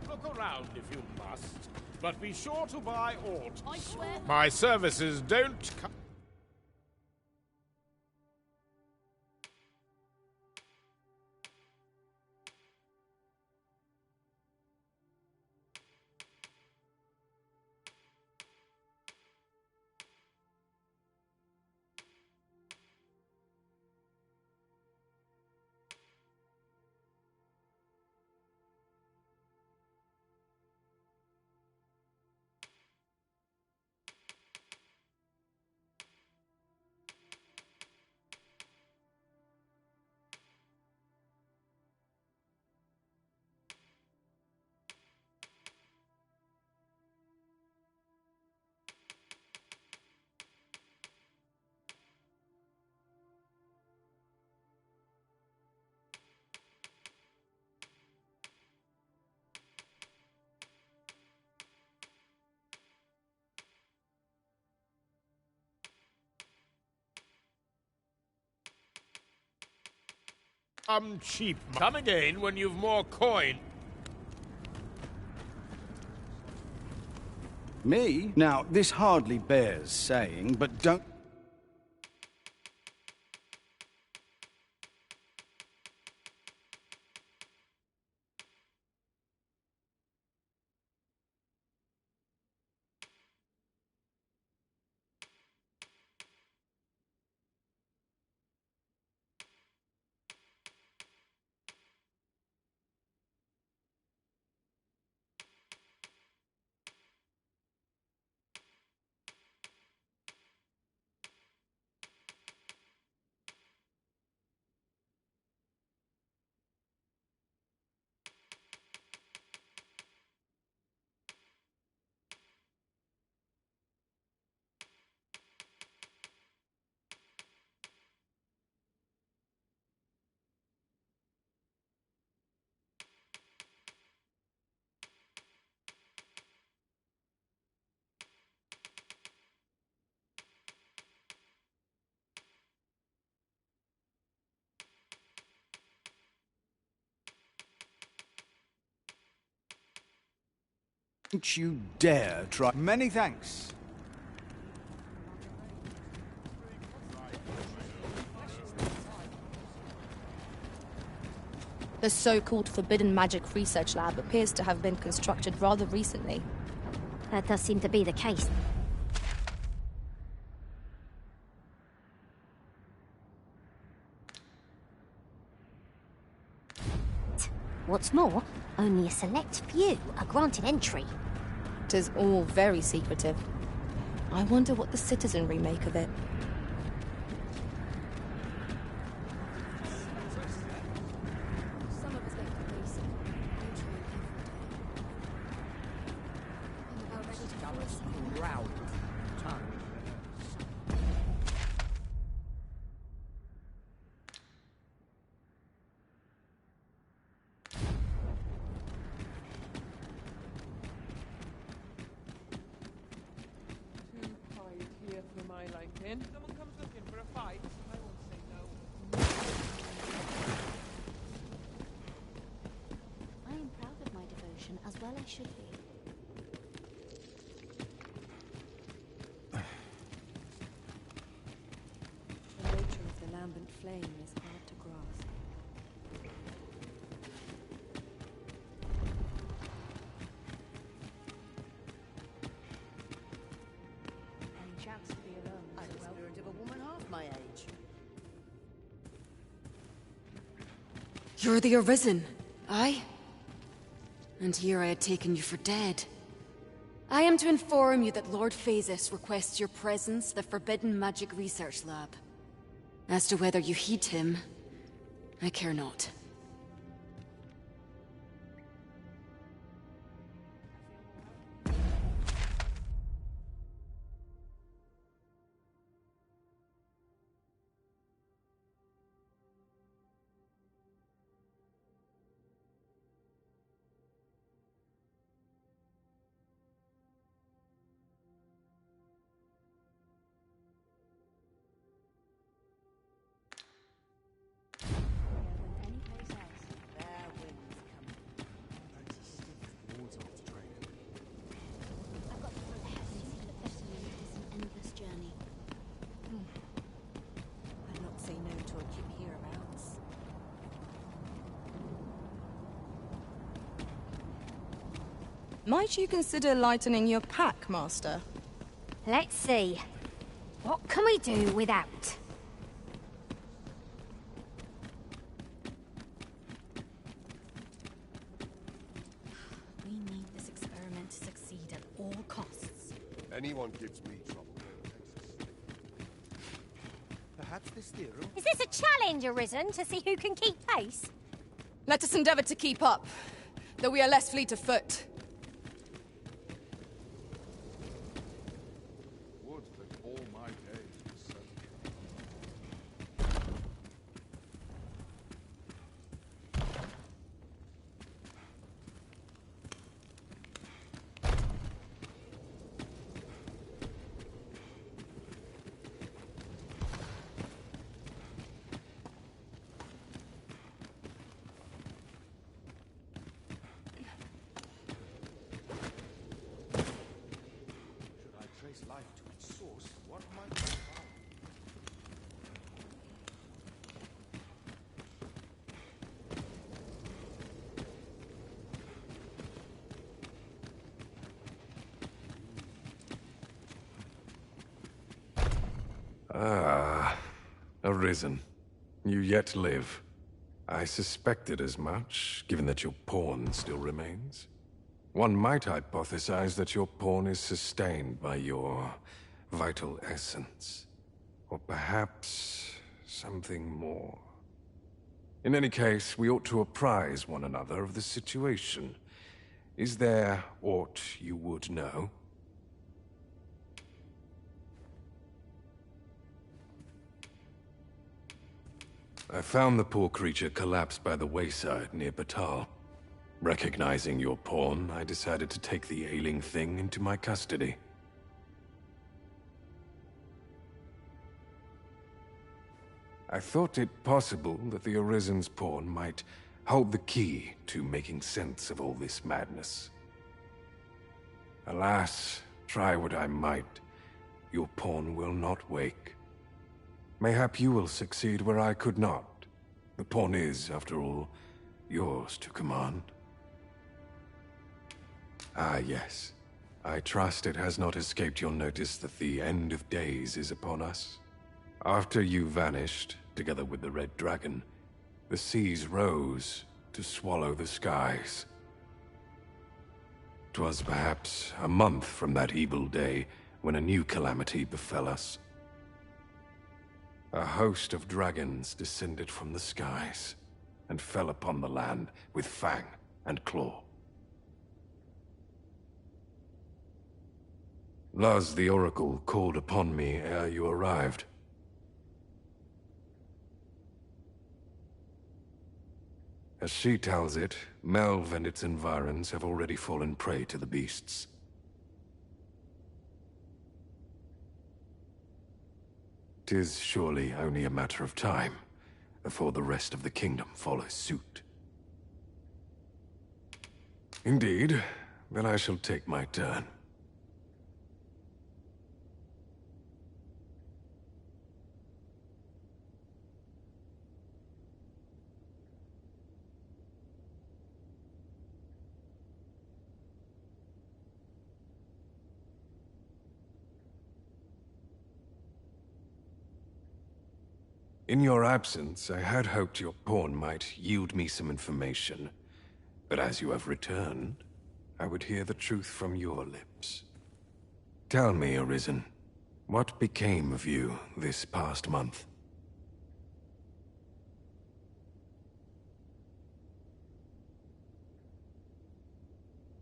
Look around if you must, but be sure to buy aught. I swear. My services don't come. Cheap. Come again when you've more coin. Me? Now, this hardly bears saying, but don't... Don't you dare try... Many thanks. The so-called Forbidden Magic Research Lab appears to have been constructed rather recently. That does seem to be the case. What's more, only a select few are granted entry. It is all very secretive. I wonder what the citizenry make of it. Someone comes looking for a fight, I won't say no. I am proud of my devotion, as well I should be. The nature of the lambent flame is hard to grasp. Any chance to be alone? I'm the spirit of a woman half my age. You're the Arisen, aye? And here I had taken you for dead. I am to inform you that Lord Phasis requests your presence at the Forbidden Magic Research Lab. As to whether you heed him, I care not. Might you consider lightening your pack, Master? Let's see. What can we do without? We need this experiment to succeed at all costs. Anyone gives me trouble. Perhaps this theorem. Is this a challenge, Arisen, to see who can keep pace? Let us endeavor to keep up, though we are less fleet of foot. Would that all my days were settled. Should I trace life to its source, what might I find? Ah, Arisen. You yet live. I suspected as much, given that your pawn still remains. One might hypothesize that your pawn is sustained by your vital essence. Or perhaps something more. In any case, we ought to apprise one another of the situation. Is there aught you would know? I found the poor creature collapsed by the wayside near Batal. Recognizing your pawn, I decided to take the ailing thing into my custody. I thought it possible that the Arisen's pawn might hold the key to making sense of all this madness. Alas, try what I might, your pawn will not wake. Mayhap you will succeed where I could not. The pawn is, after all, yours to command. Ah, yes. I trust it has not escaped your notice that the end of days is upon us. After you vanished, together with the Red Dragon, the seas rose to swallow the skies. 'Twas perhaps a month from that evil day when a new calamity befell us. A host of dragons descended from the skies and fell upon the land with fang and claw. Luz the Oracle called upon me ere you arrived. As she tells it, Melve and its environs have already fallen prey to the beasts. "'Tis surely only a matter of time before the rest of the kingdom follows suit. Indeed, then I shall take my turn. In your absence, I had hoped your pawn might yield me some information. But as you have returned, I would hear the truth from your lips. Tell me, Arisen, what became of you this past month?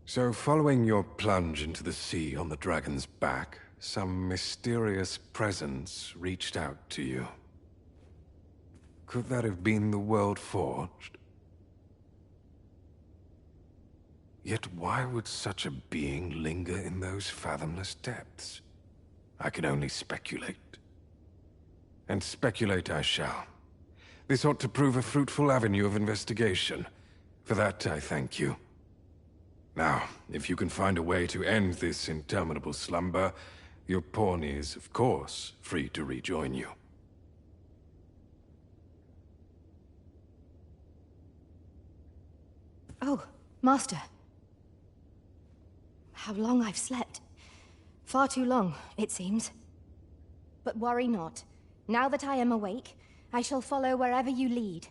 So, following your plunge into the sea on the dragon's back, some mysterious presence reached out to you. Could that have been the World Forged? Yet why would such a being linger in those fathomless depths? I can only speculate. And speculate I shall. This ought to prove a fruitful avenue of investigation. For that, I thank you. Now, if you can find a way to end this interminable slumber, your pawn is, of course, free to rejoin you. Oh, Master. how long I've slept. Far too long, it seems. But worry not. Now that I am awake, I shall follow wherever you lead.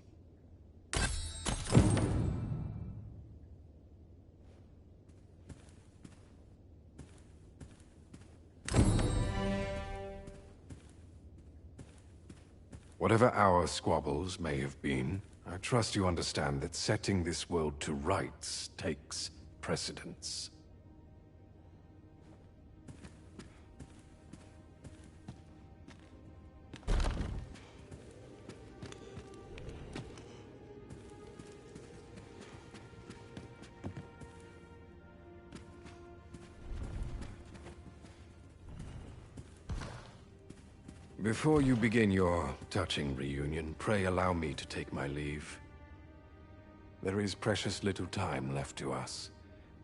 Whatever our squabbles may have been, I trust you understand that setting this world to rights takes precedence. Before you begin your touching reunion, pray allow me to take my leave. There is precious little time left to us,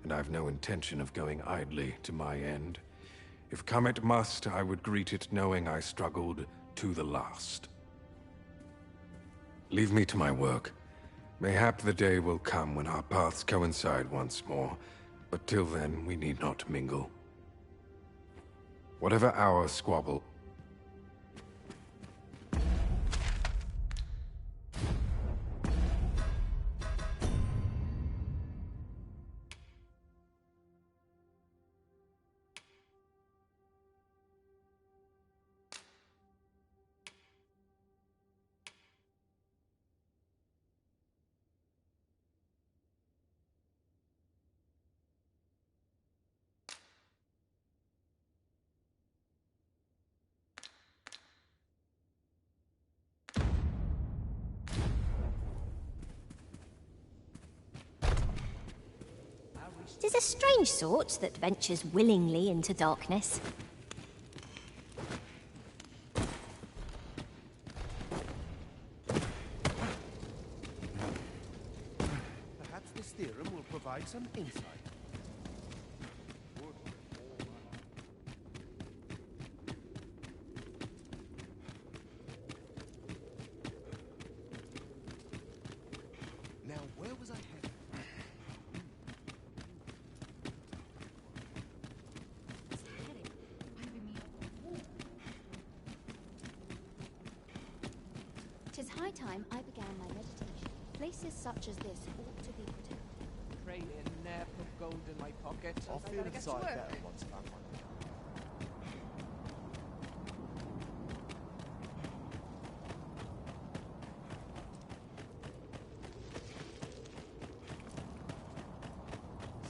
and I've no intention of going idly to my end. If come it must, I would greet it knowing I struggled to the last. Leave me to my work. Mayhap the day will come when our paths coincide once more, but till then we need not mingle. Whatever our squabble, Tis a strange sort that ventures willingly into darkness. Perhaps this theorem will provide some insight. Now, where was I headed? Tis high time I began my meditation. Places such as this ought to be protected. Pray in, ne'er put gold in my pocket. I'll I feel gotta get to inside work. better once I'm on.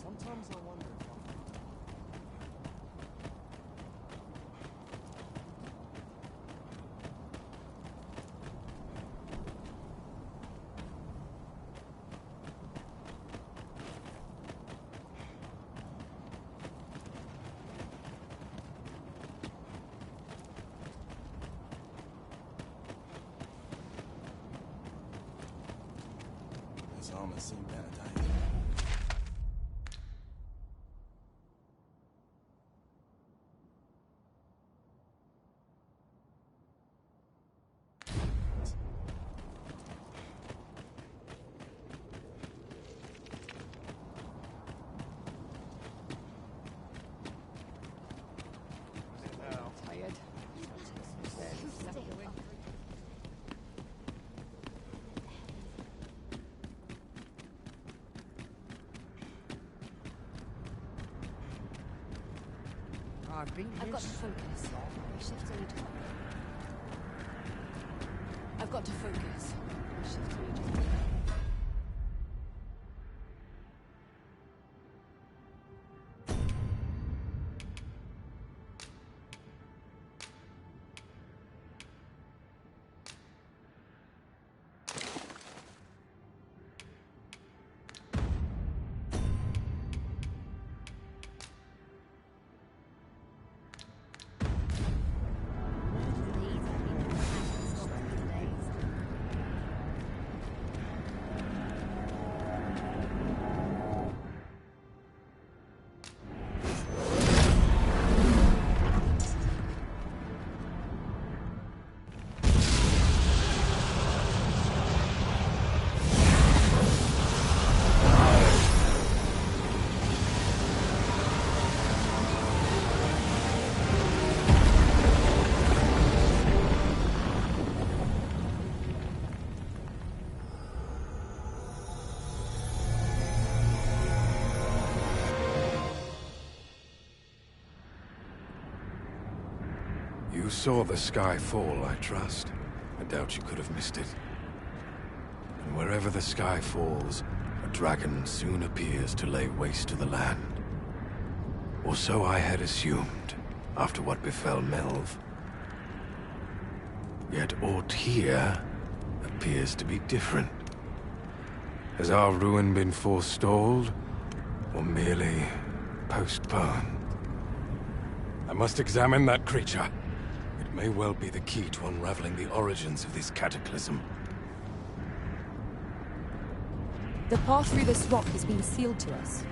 Sometimes I wonder if this armor seemed better, Dave. Tired. I've been I've got to focus. My shift's only just... I've got to focus. My shift's only just... These have been the You saw the sky fall, I trust. I doubt you could have missed it. And wherever the sky falls, a dragon soon appears to lay waste to the land. Or so I had assumed, after what befell Melv. Yet aught here appears to be different. Has our ruin been forestalled, or merely postponed? I must examine that creature. It may well be the key to unraveling the origins of this cataclysm. The path through this rock has been sealed to us.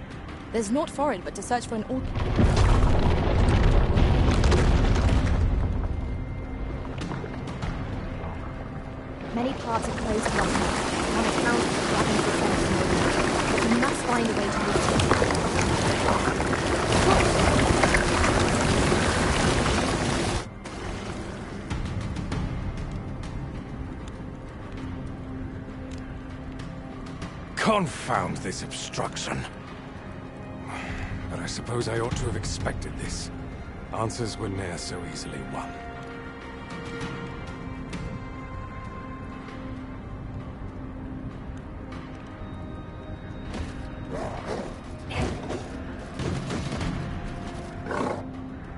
There's naught for it but to search for an orc. Many parts are closed to us now, on account of the dragon's descent. But we must find a way to reach it. Confound this obstruction. But I suppose I ought to have expected this. Answers were ne'er so easily won.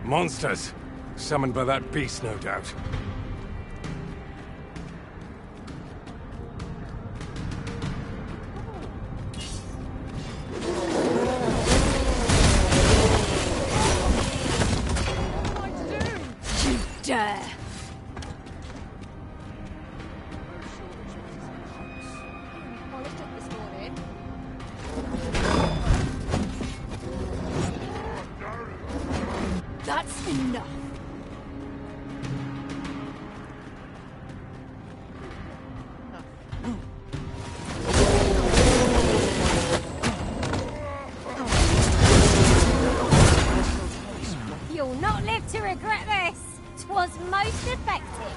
Monsters! Summoned by that beast, no doubt. Dare! That's enough. You'll not live to regret this. 'Twas most effective.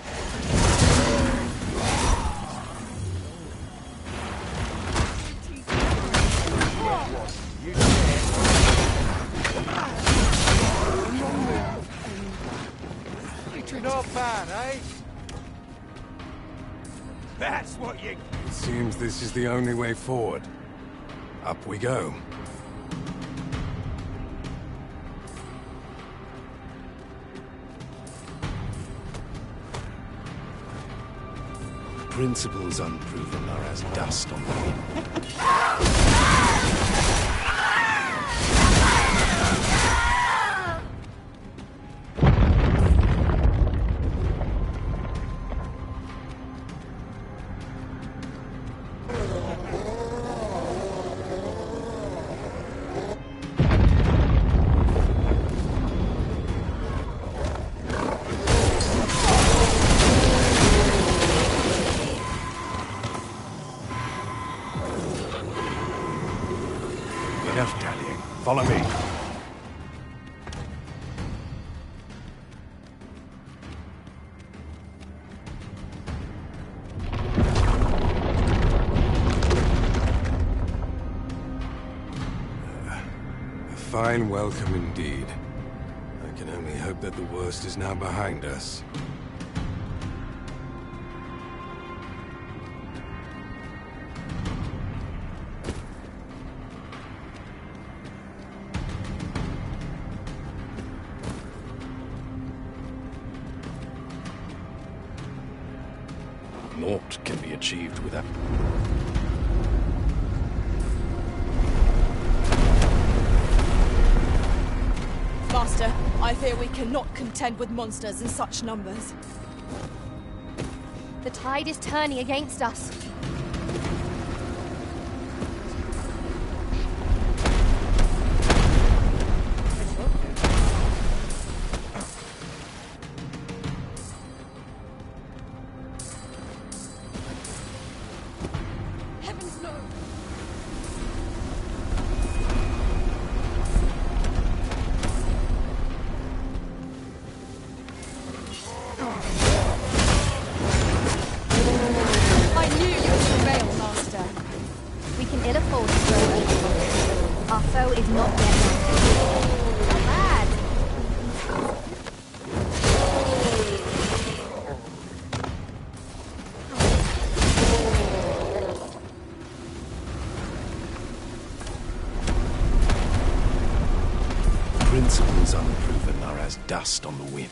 Not bad, eh? That's what you... It seems this is the only way forward. Up we go. Principles unproven are as dust on the wind. Enough dallying. Follow me. A fine welcome indeed. I can only hope that the worst is now behind us. Naught can be achieved without... Master, I fear we cannot contend with monsters in such numbers. The tide is turning against us. Heavens no! I knew you would prevail, Master. We can ill afford to grow weak. Our foe is not yet. Not bad. dust on the wind.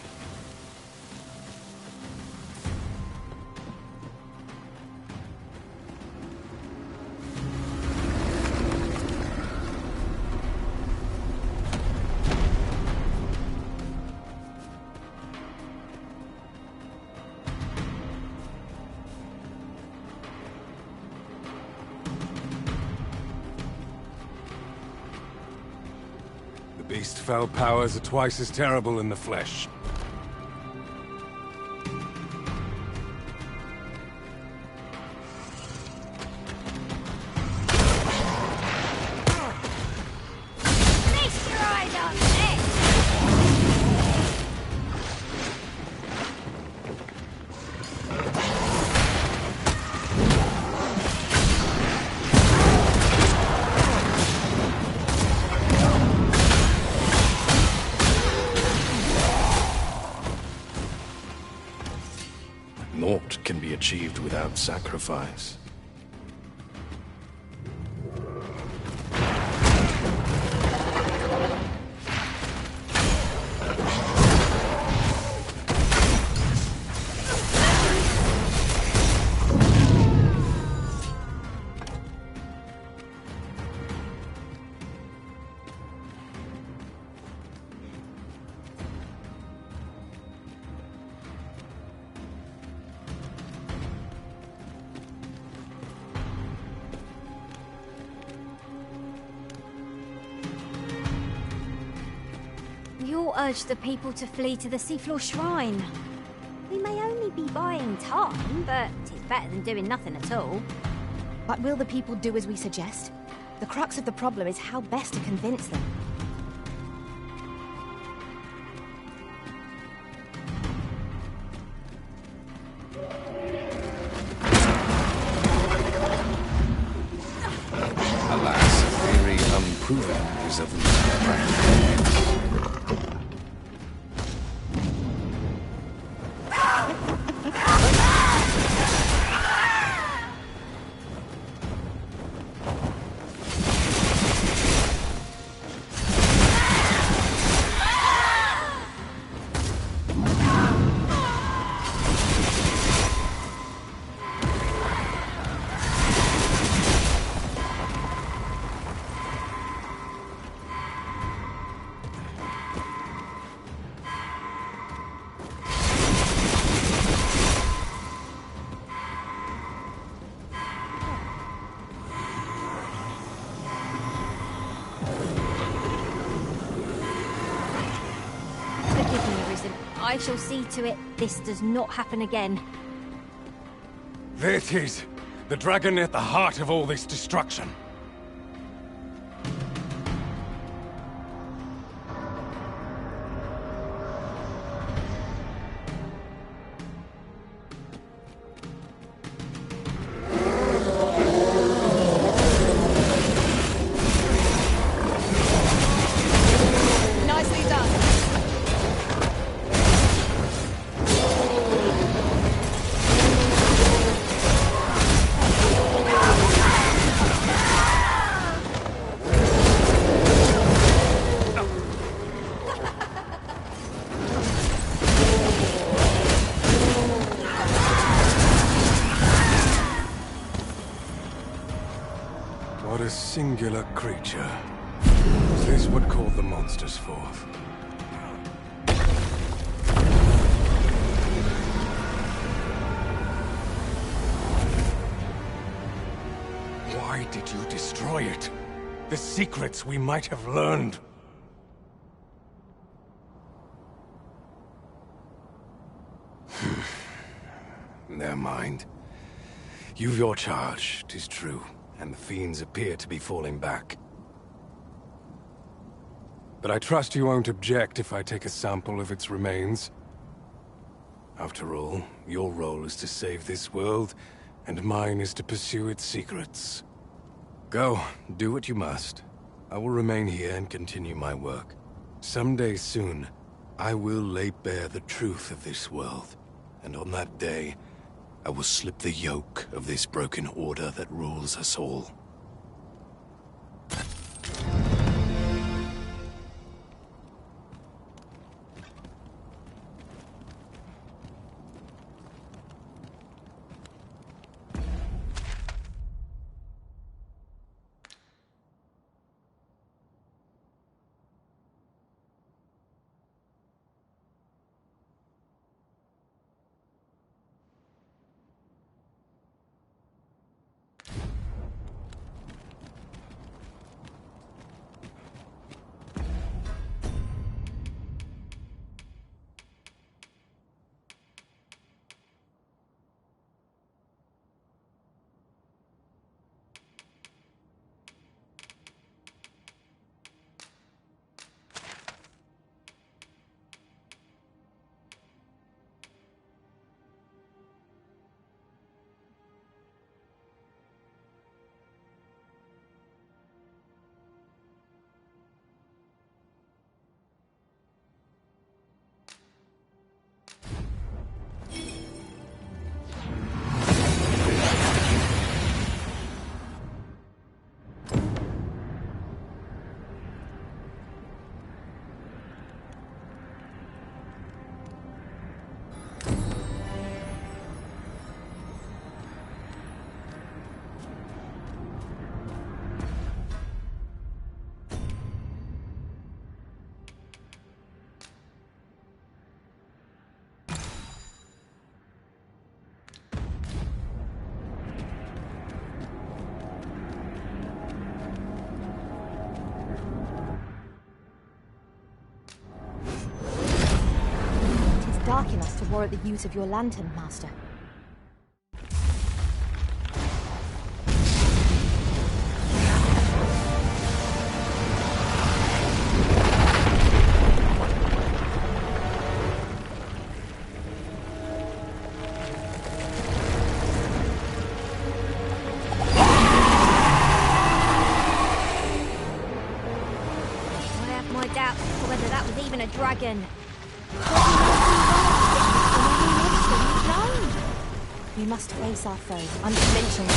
Beast-fell powers are twice as terrible in the flesh. Feast your eyes on this! Naught can be achieved without sacrifice. You urge the people to flee to the seafloor shrine. We may only be buying time, but it's better than doing nothing at all. But will the people do as we suggest? The crux of the problem is how best to convince them. Alas, theory unproven is of little practical use. Forgive me, Arisen. I shall see to it this does not happen again. There it is! The dragon at the heart of all this destruction. Nicely done. What a singular creature. Is this what called the monsters forth? Why did you destroy it? The secrets we might have learned. Never mind. You've your charge, 'tis true, and the fiends appear to be falling back. But I trust you won't object if I take a sample of its remains. After all, your role is to save this world, and mine is to pursue its secrets. Go, do what you must. I will remain here and continue my work. Someday soon, I will lay bare the truth of this world, and on that day, I will slip the yoke of this broken order that rules us all. borrow the use of your lantern, Master. Dragon. We must face our foe unflinchingly.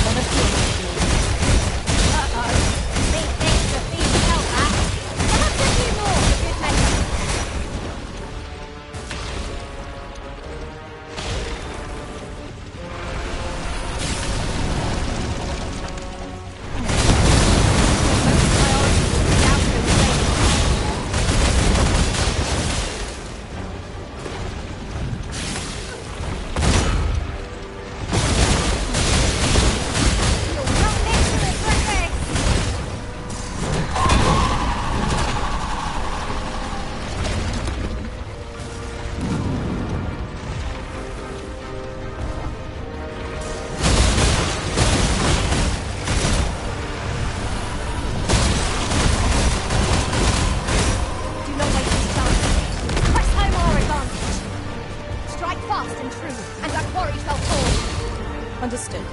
Never fear. Big things are being held back. Perhaps a few more for good measure. Understood.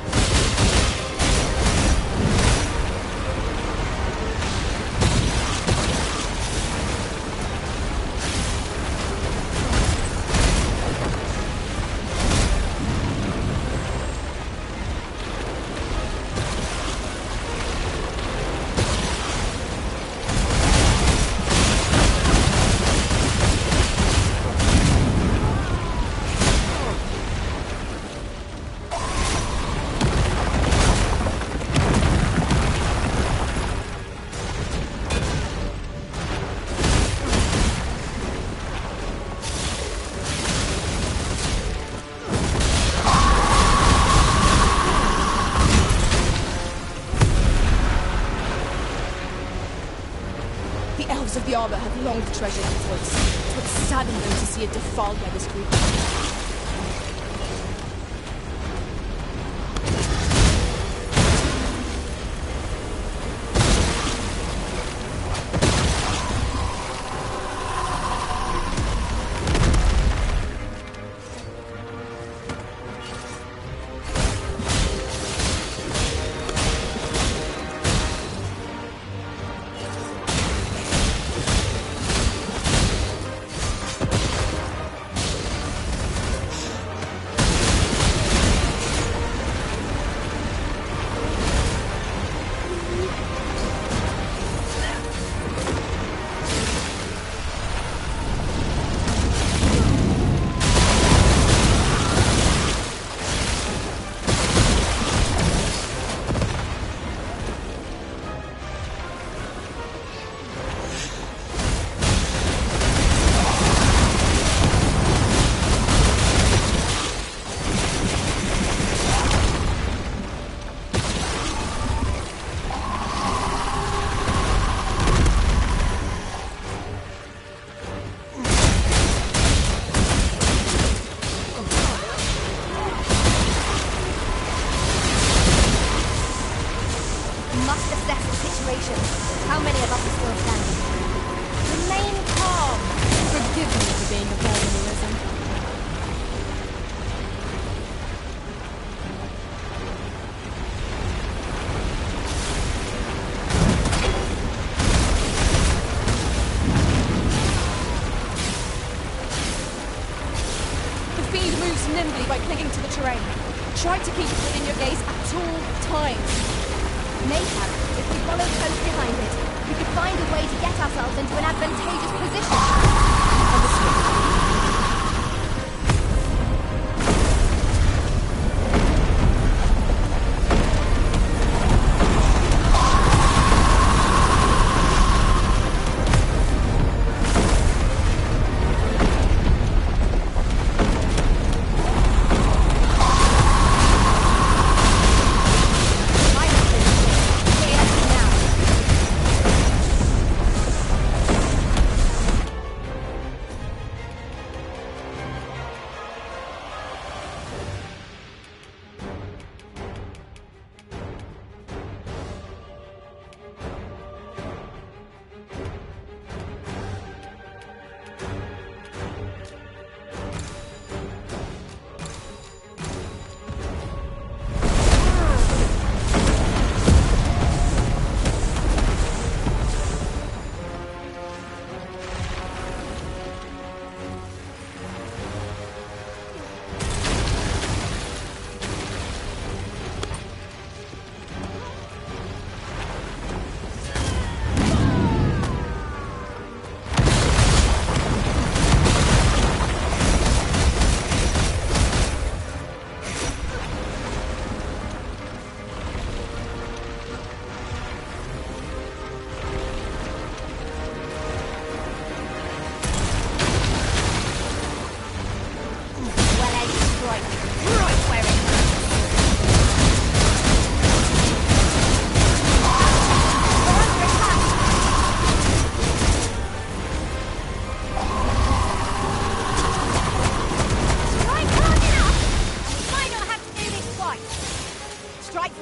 Of the Arbor have long treasured its voice. It would sadden them to see it defiled by this group. Nimbly by clinging to the terrain. Try to keep it within your gaze at all times. Mayhap, if we follow close behind it, we could find a way to get ourselves into an advantageous position. Understood.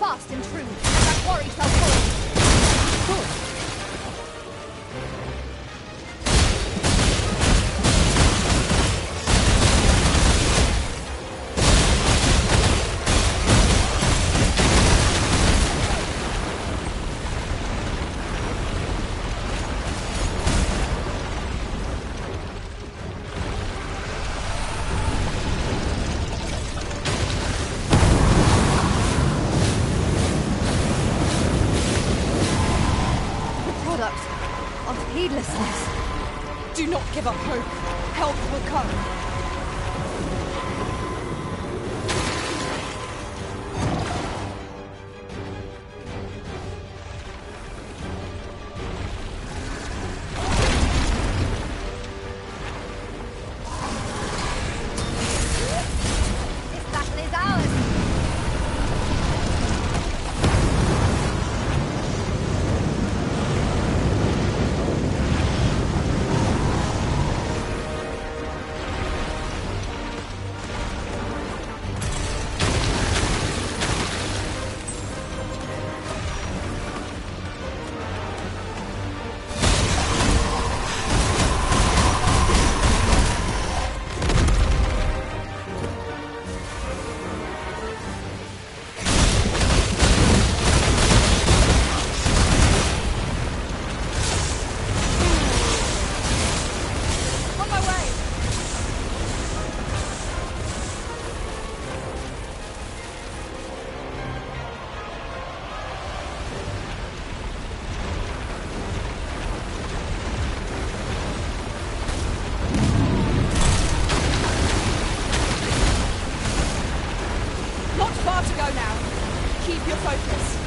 fast and true, and that worry shall fall. Good. Do not give up hope. Help will come. This battle is ours. Keep your focus.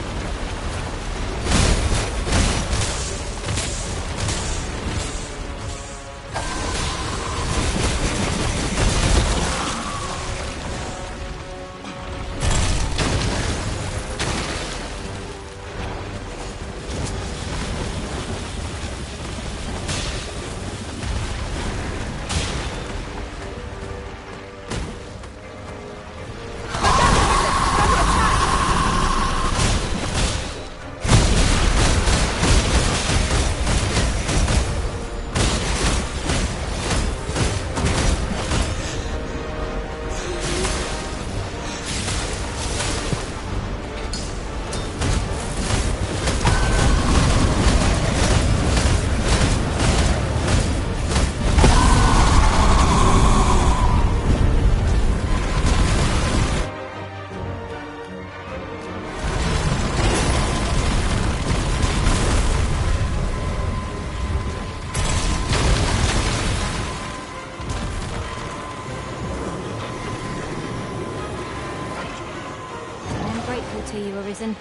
To you, Arisen.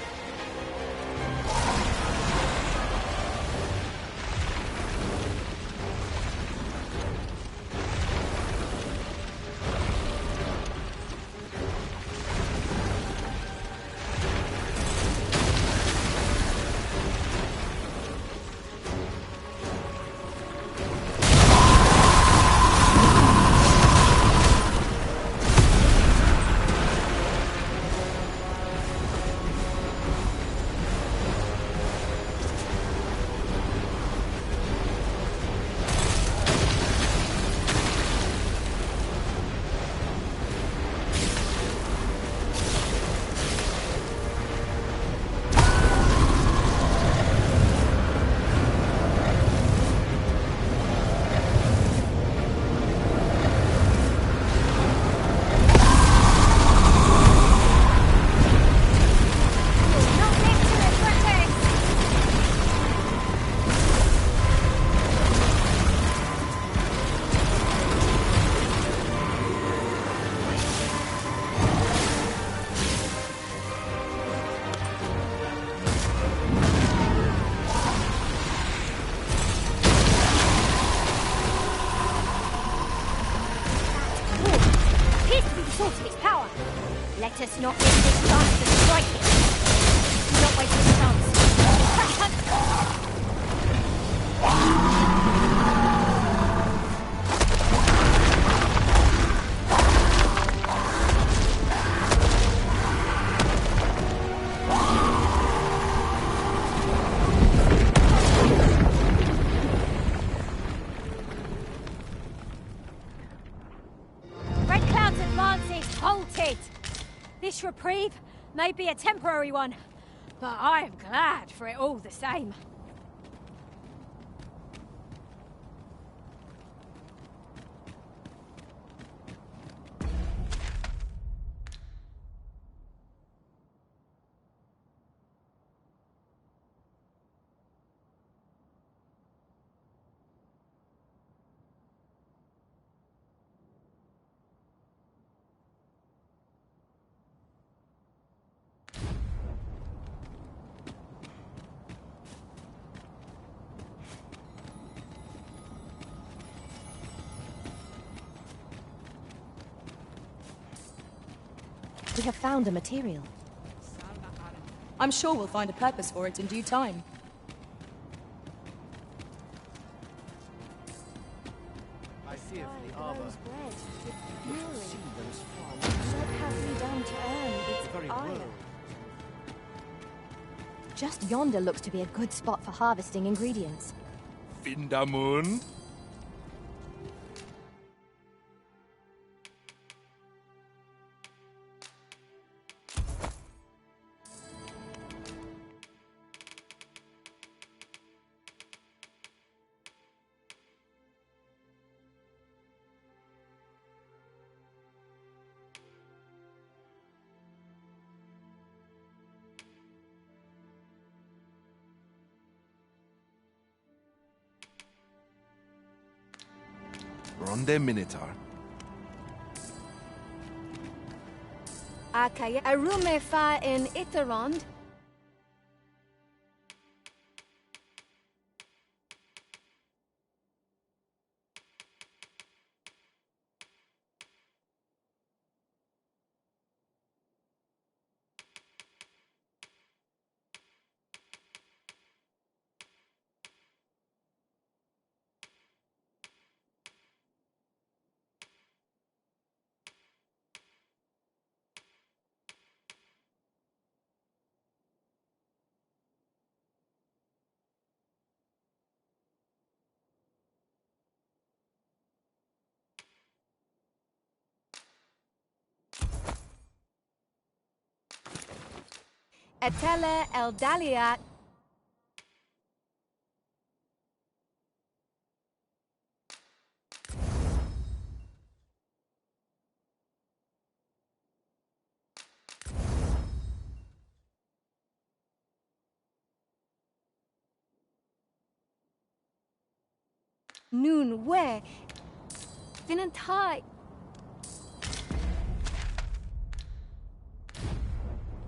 Let us not miss this chance to strike it. Do not waste this chance. This reprieve may be a temporary one, but I am glad for it all the same. We have found a material. I'm sure we'll find a purpose for it in due time. I fear for the arbor. What have we done to earn its The very ire? word. Just yonder looks to be a good spot for harvesting ingredients. Findamun? Ronde Minotaur. Akaya arume fa in Itherond. Etele Eldalia. Noon where? Vinantai.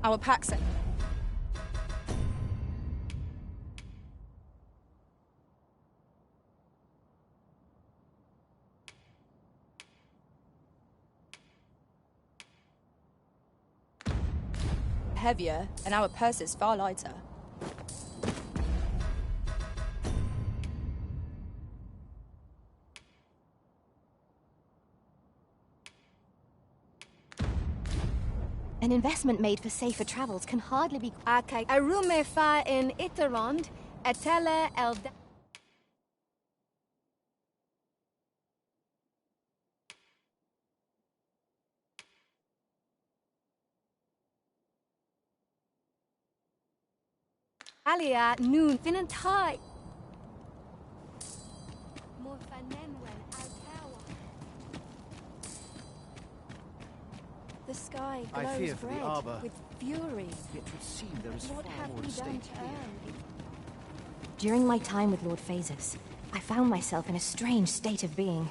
Our pack set. Heavier, and our purses far lighter. An investment made for safer travels can hardly be. Akay arume fa in Itherond. Etele Elda. Alia noon Vinantai. The sky I glows fear for the red arbor. with fury. Yet would seem there is What far have more we at done stake to here. earn? During my time with Lord Phasus, I found myself in a strange state of being.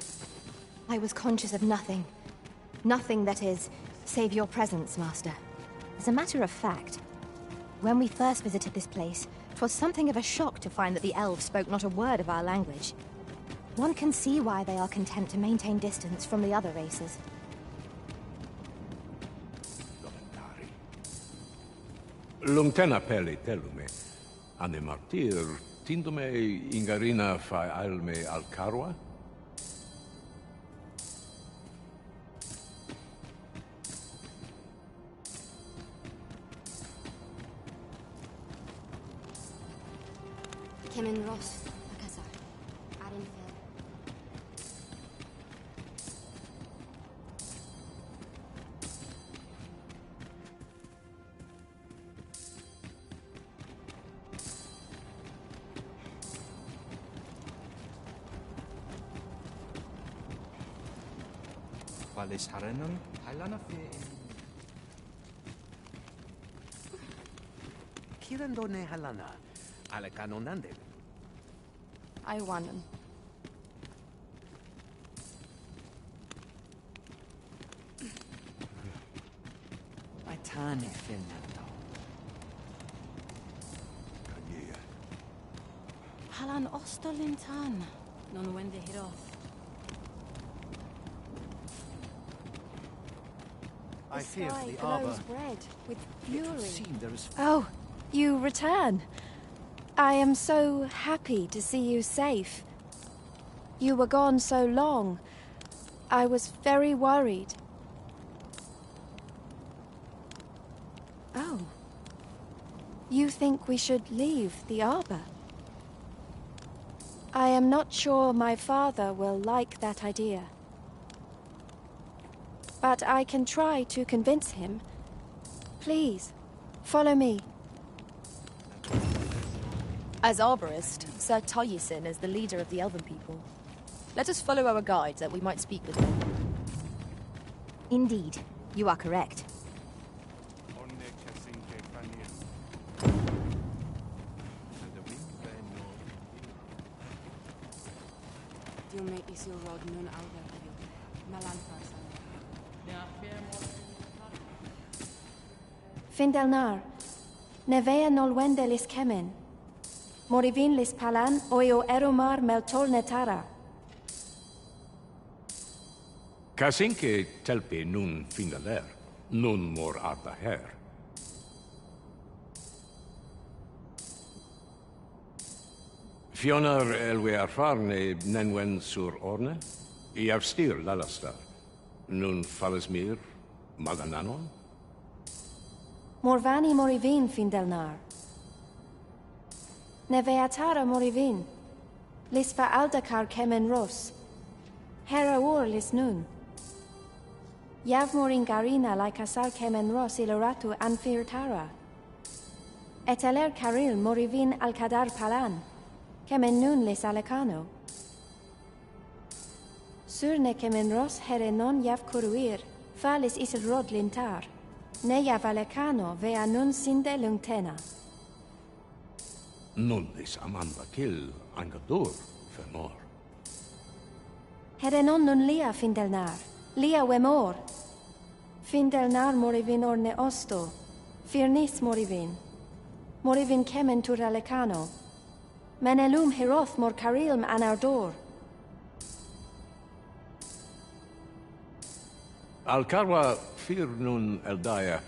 I was conscious of nothing. Nothing, that is, save your presence, Master. As a matter of fact, when we first visited this place, 'twas something of a shock to find that the elves spoke not a word of our language. One can see why they are content to maintain distance from the other races. Lungtena peli telume, ane martir, tindume ingarina fai alme alcarwa? Kemen Ross, Akazar, Arinfil. Qualis Harenum, Hailana Fe. Kirandone Halana, Alekano Nande. I won. I tane Finnato. Halan Ostolintan. Non wende hiroth. I fear for the glows arbor. red with It would fury. seem there is. Oh, you return. I am so happy to see you safe. You were gone so long. I was very worried. Oh. You think we should leave the arbor? I am not sure my father will like that idea. But I can try to convince him. Please, follow me. As arborist, Sir Taliesin is the leader of the Elven people. Let us follow our guides that we might speak with them. Indeed, you are correct. Findelnar, nevea nolwende lis kemen. Morivin lis palan oio eromar meltol netara. Kasinke telpe nun findaler, nun mor arda her. Fionar elwe arfarne nenwen sur orne, I avstir lalastar, nun falesmir magananon. Morvani morivin findelnar. Neveatara morivin. Lis fa aldakar kemen ros. Hera or lis nun. Yav morin garina like asar kemen ros iloratu anfirtara. Eteler karil morivin alkadar palan. Kemen nun lis alecano. Surne kemen ros herenon yav kuruir. Falis isilrod lintar. Neia valecano vea nun sinde lungtena. Nullis amanda kill angadur femor. Herenon nun lia findelnar. Lia wemor. Findelnar morivin orne osto. Firnis morivin. Morivin kemen turalecano. Menelum hiroth mor carilm anardor. Alcarwa fir nun eldaya.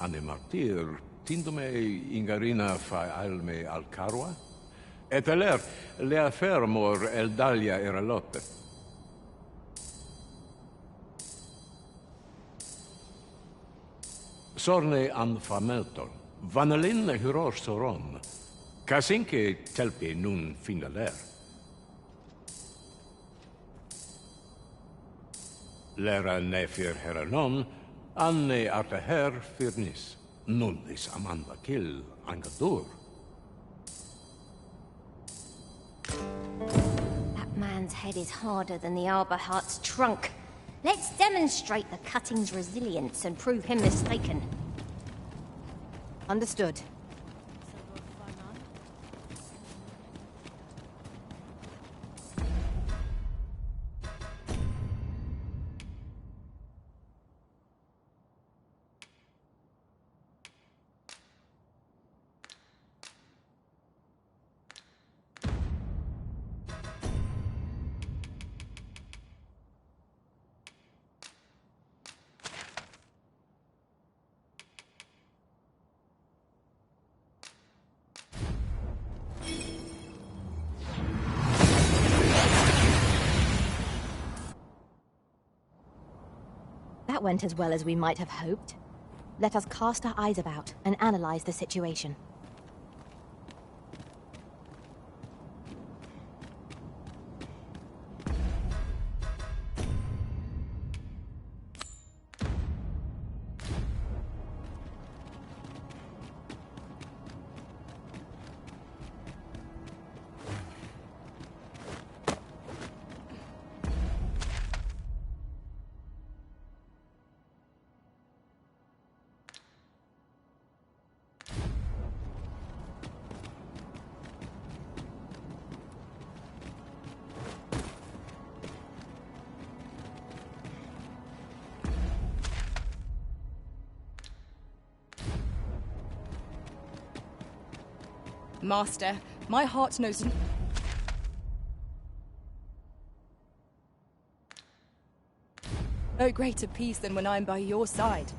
Ane martir, tindome ingarina fa alme Alcarwa? Et aler, lea fermor eldalia eralotte. Sorne an fameltol, vanalin hyror soron, kasinke telpe nun findaler. Lera nefir heranon, anne arte her firnis, nullis amanda kill angadur. That man's head is harder than the arbor heart's trunk. Let's demonstrate the cutting's resilience and prove him mistaken. Understood. That went as well as we might have hoped. Let us cast our eyes about and analyze the situation. Master, my heart knows... no greater peace than when I am by your side.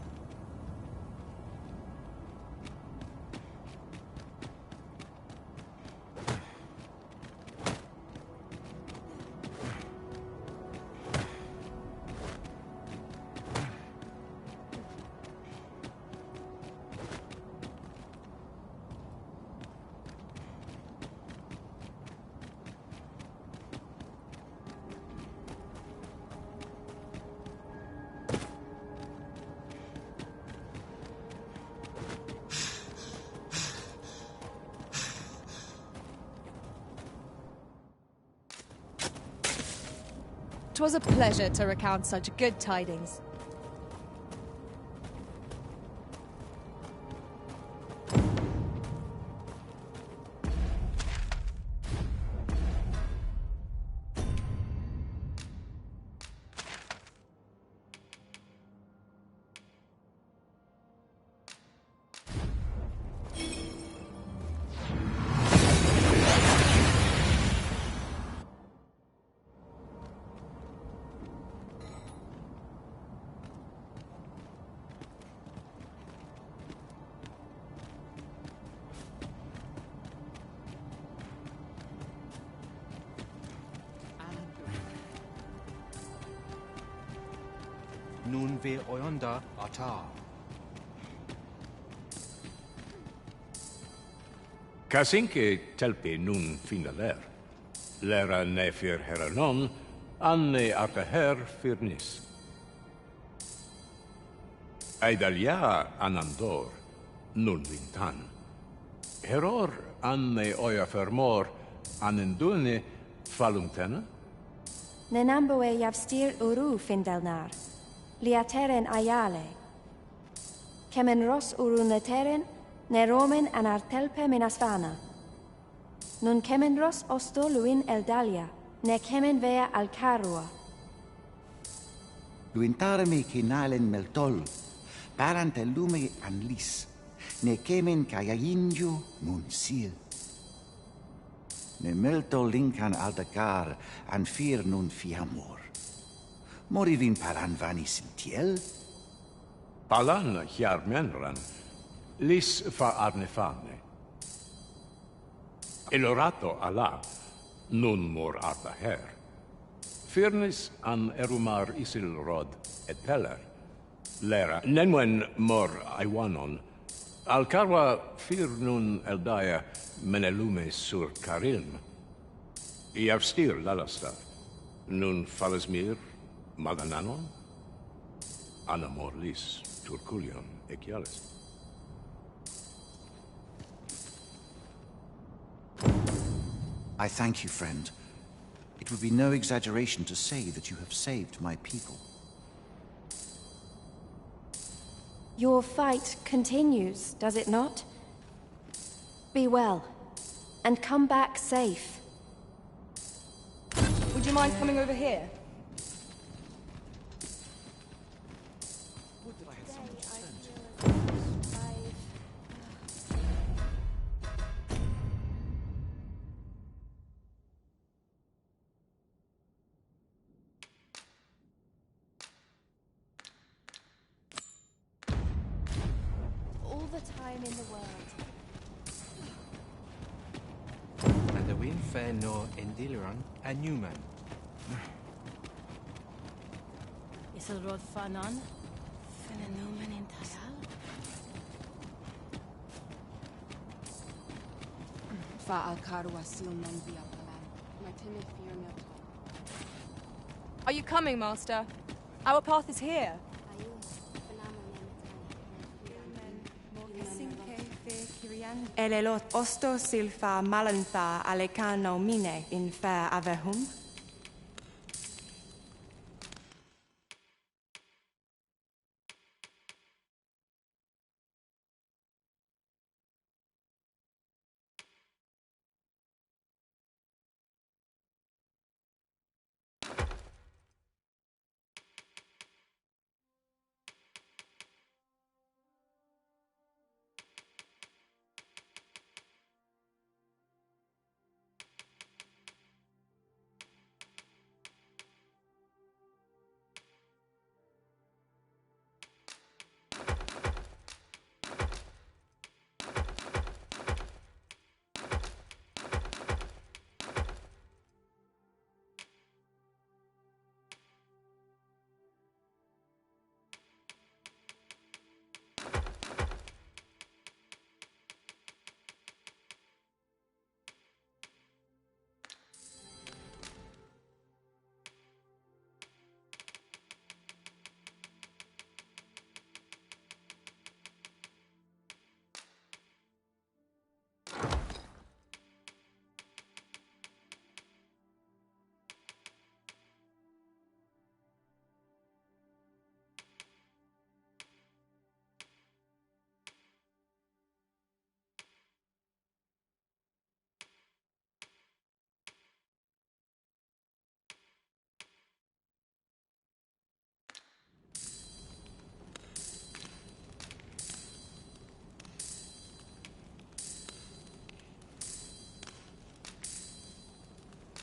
Twas a pleasure to recount such good tidings. Nun ve oyonda ata. Kasinke telpi nun finaler. Lera ne fir heranon, anne arta her firnis. Aidalia anandor, nun vintan. Heror anne oia fermor, anendune falumtena? Nenamboe javstir uru findelnar. Liateren ayale. Kemen ros urun leteren, ne romen anartelpe minasvana. Nun kemen ros osto luin eldalia, ne kemen vea alcarua. Luintarme kinalen meltol, parante lume anlis, ne kemen kayayinju nun sil. Ne meltol linkan aldacar, an fir nun fiamor. Morivin paran vanis in tiel? Palan hier menran, lis fa arnefane. Elorato ala, nun mor arta her. Firnis an erumar isilrod et peller. Lera, nenwen mor aiwanon. Alcarwa fir nun eldaya menelume sur carilm. Iavstir lalastar. Nun falasmir magananon. Anamor lis turculion ecialis. I thank you, friend. It would be no exaggeration to say that you have saved my people. Your fight continues, does it not? Be well, and come back safe. Would you mind coming over here? All the time in the world. And the wind fair no Endiliran a Newman. Isilrod Fanon? Fenenomen in Tayal? Fa alcarua silman via palan. My timid fear no talk. Are you coming, Master? Our path is here. Elelot osto silfa malantha alecano mine in fair avehum?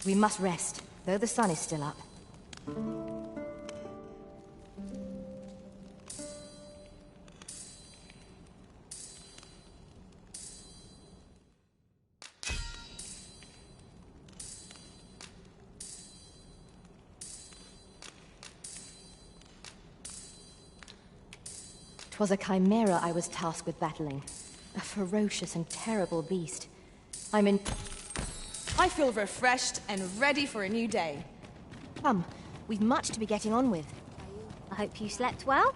We must rest, though the sun is still up. 'Twas a chimera I was tasked with battling. A ferocious and terrible beast. I feel refreshed and ready for a new day. Come, we've much to be getting on with. I hope you slept well.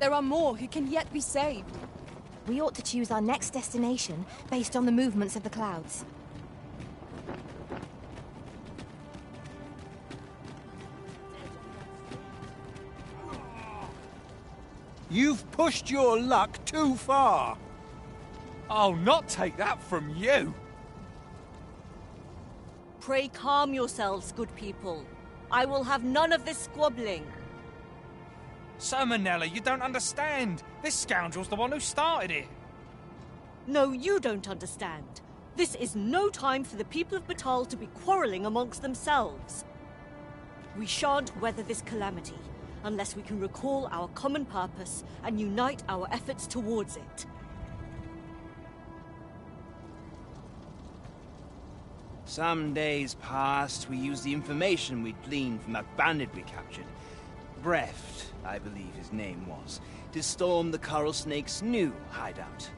There are more who can yet be saved. We ought to choose our next destination based on the movements of the clouds. You've pushed your luck too far. I'll not take that from you. Pray calm yourselves, good people. I will have none of this squabbling. So, Manella, you don't understand. This scoundrel's the one who started it. No, you don't understand. This is no time for the people of Batal to be quarrelling amongst themselves. We shan't weather this calamity unless we can recall our common purpose and unite our efforts towards it. Some days past, we used the information we'd gleaned from that bandit we captured. Breft, I believe his name was, to storm the Coral Snake's new hideout.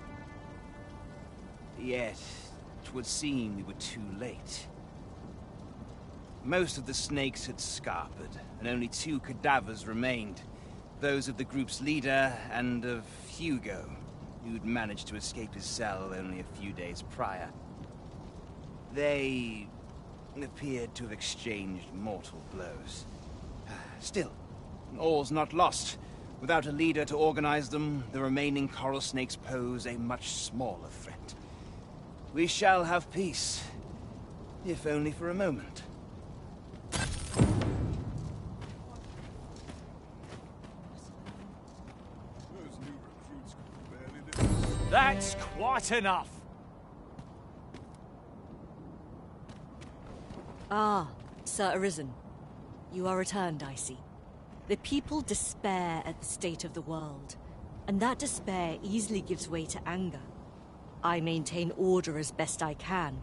Yet, it would seem we were too late. Most of the snakes had scarpered, and only 2 cadavers remained. Those of the group's leader and of Hugo, who'd managed to escape his cell only a few days prior. They appeared to have exchanged mortal blows. Still, all's not lost. Without a leader to organize them, the remaining coral snakes pose a much smaller threat. We shall have peace, if only for a moment. That's quite enough. Ah, Sir Arisen. You are returned, I see. The people despair at the state of the world, and that despair easily gives way to anger. I maintain order as best I can,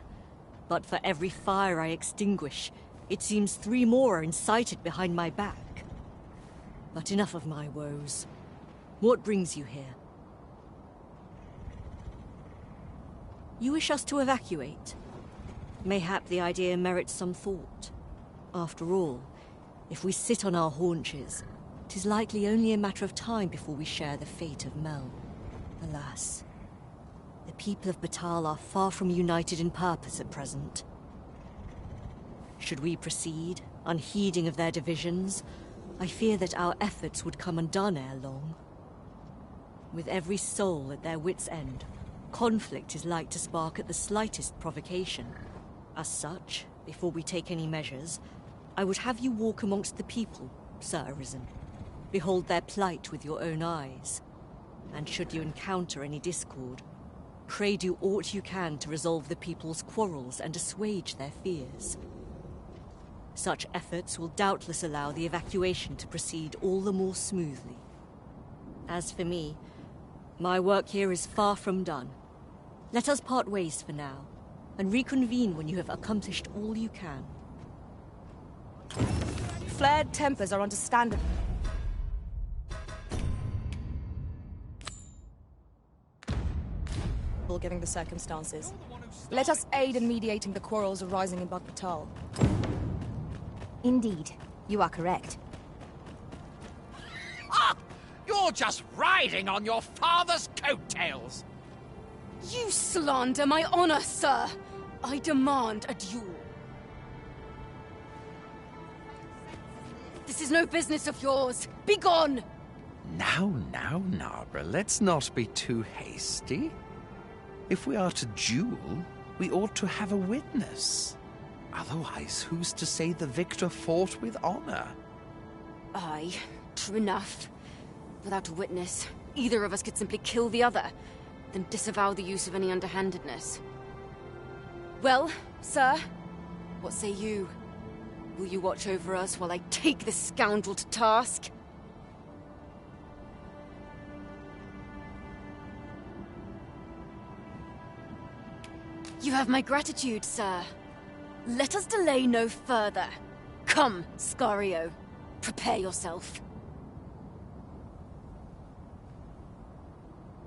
but for every fire I extinguish, it seems 3 more are incited behind my back. But enough of my woes. What brings you here? You wish us to evacuate? Mayhap the idea merits some thought. After all, if we sit on our haunches, 'tis likely only a matter of time before we share the fate of Mel. Alas, the people of Batal are far from united in purpose at present. Should we proceed, unheeding of their divisions, I fear that our efforts would come undone ere long. With every soul at their wits' end, conflict is like to spark at the slightest provocation. As such, before we take any measures, I would have you walk amongst the people, Sir Arisen. Behold their plight with your own eyes. And should you encounter any discord, pray do aught you can to resolve the people's quarrels and assuage their fears. Such efforts will doubtless allow the evacuation to proceed all the more smoothly. As for me, my work here is far from done. Let us part ways for now, and reconvene when you have accomplished all you can. Flared tempers are understandable. Given the circumstances. Let us aid in mediating the quarrels arising in Bogbatal. Indeed, you are correct. Ah! You're just riding on your father's coattails! You slander my honor, sir! I demand a duel. This is no business of yours. Be gone! Now, Narborough, let's not be too hasty. If we are to duel, we ought to have a witness. Otherwise, who's to say the victor fought with honor? Aye, true enough. Without a witness, either of us could simply kill the other, then disavow the use of any underhandedness. Well, sir, what say you? Will you watch over us while I take this scoundrel to task? You have my gratitude, sir. Let us delay no further. Come, Scario. Prepare yourself.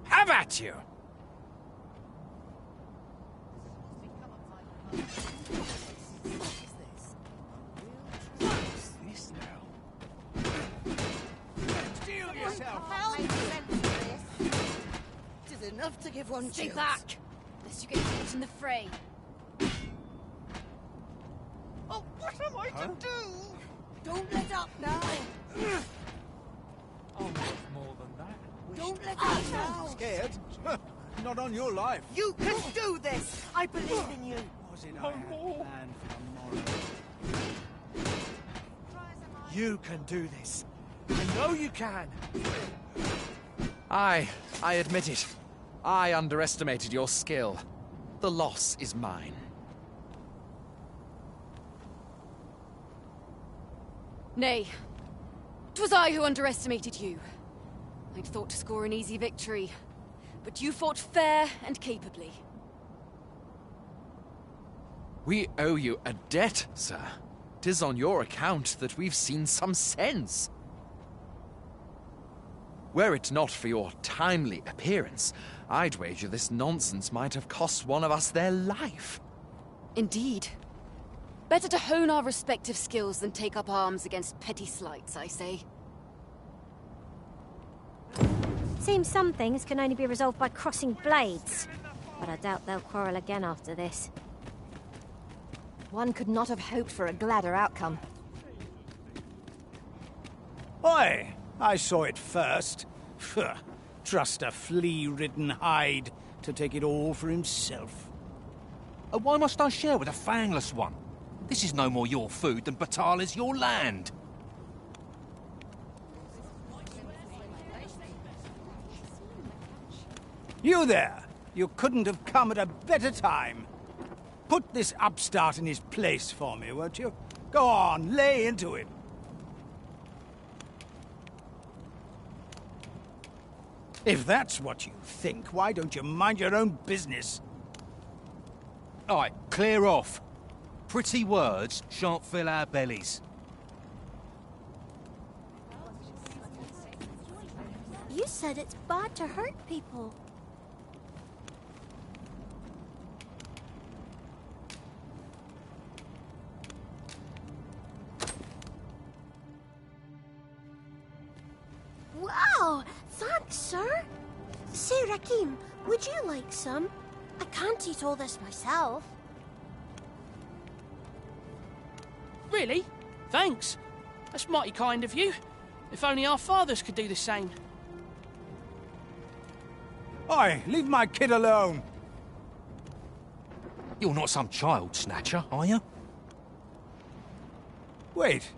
Have at you! Steel yourself! It is enough to give one Stay chills. back! Lest you get caught in the fray. Oh, what am I to do? Don't let up now! Oh, much more than that. Don't let up now! Scared? Not on your life. You can do this! I believe in you! Was it I had planned for tomorrow? You can do this. I know you can. I admit it. I underestimated your skill. The loss is mine. Nay. 'Twas I who underestimated you. I'd thought to score an easy victory, but you fought fair and capably. We owe you a debt, sir. 'Tis on your account that we've seen some sense. Were it not for your timely appearance, I'd wager this nonsense might have cost one of us their life. Indeed. Better to hone our respective skills than take up arms against petty slights, I say. Seems some things can only be resolved by crossing blades. But I doubt they'll quarrel again after this. One could not have hoped for a gladder outcome. Oi! I saw it first. Phew. Trust a flea-ridden hide to take it all for himself. Why must I share with a fangless one? This is no more your food than Batal is your land. You there! You couldn't have come at a better time. Put this upstart in his place for me, won't you? Go on, lay into him. If that's what you think, why don't you mind your own business? All right, clear off. Pretty words shan't fill our bellies. You said it's bad to hurt people. Wow! Thanks, sir. Say, Rakim, would you like some? I can't eat all this myself. Really? Thanks. That's mighty kind of you. If only our fathers could do the same. Oi, leave my kid alone. You're not some child snatcher, are you? Wait,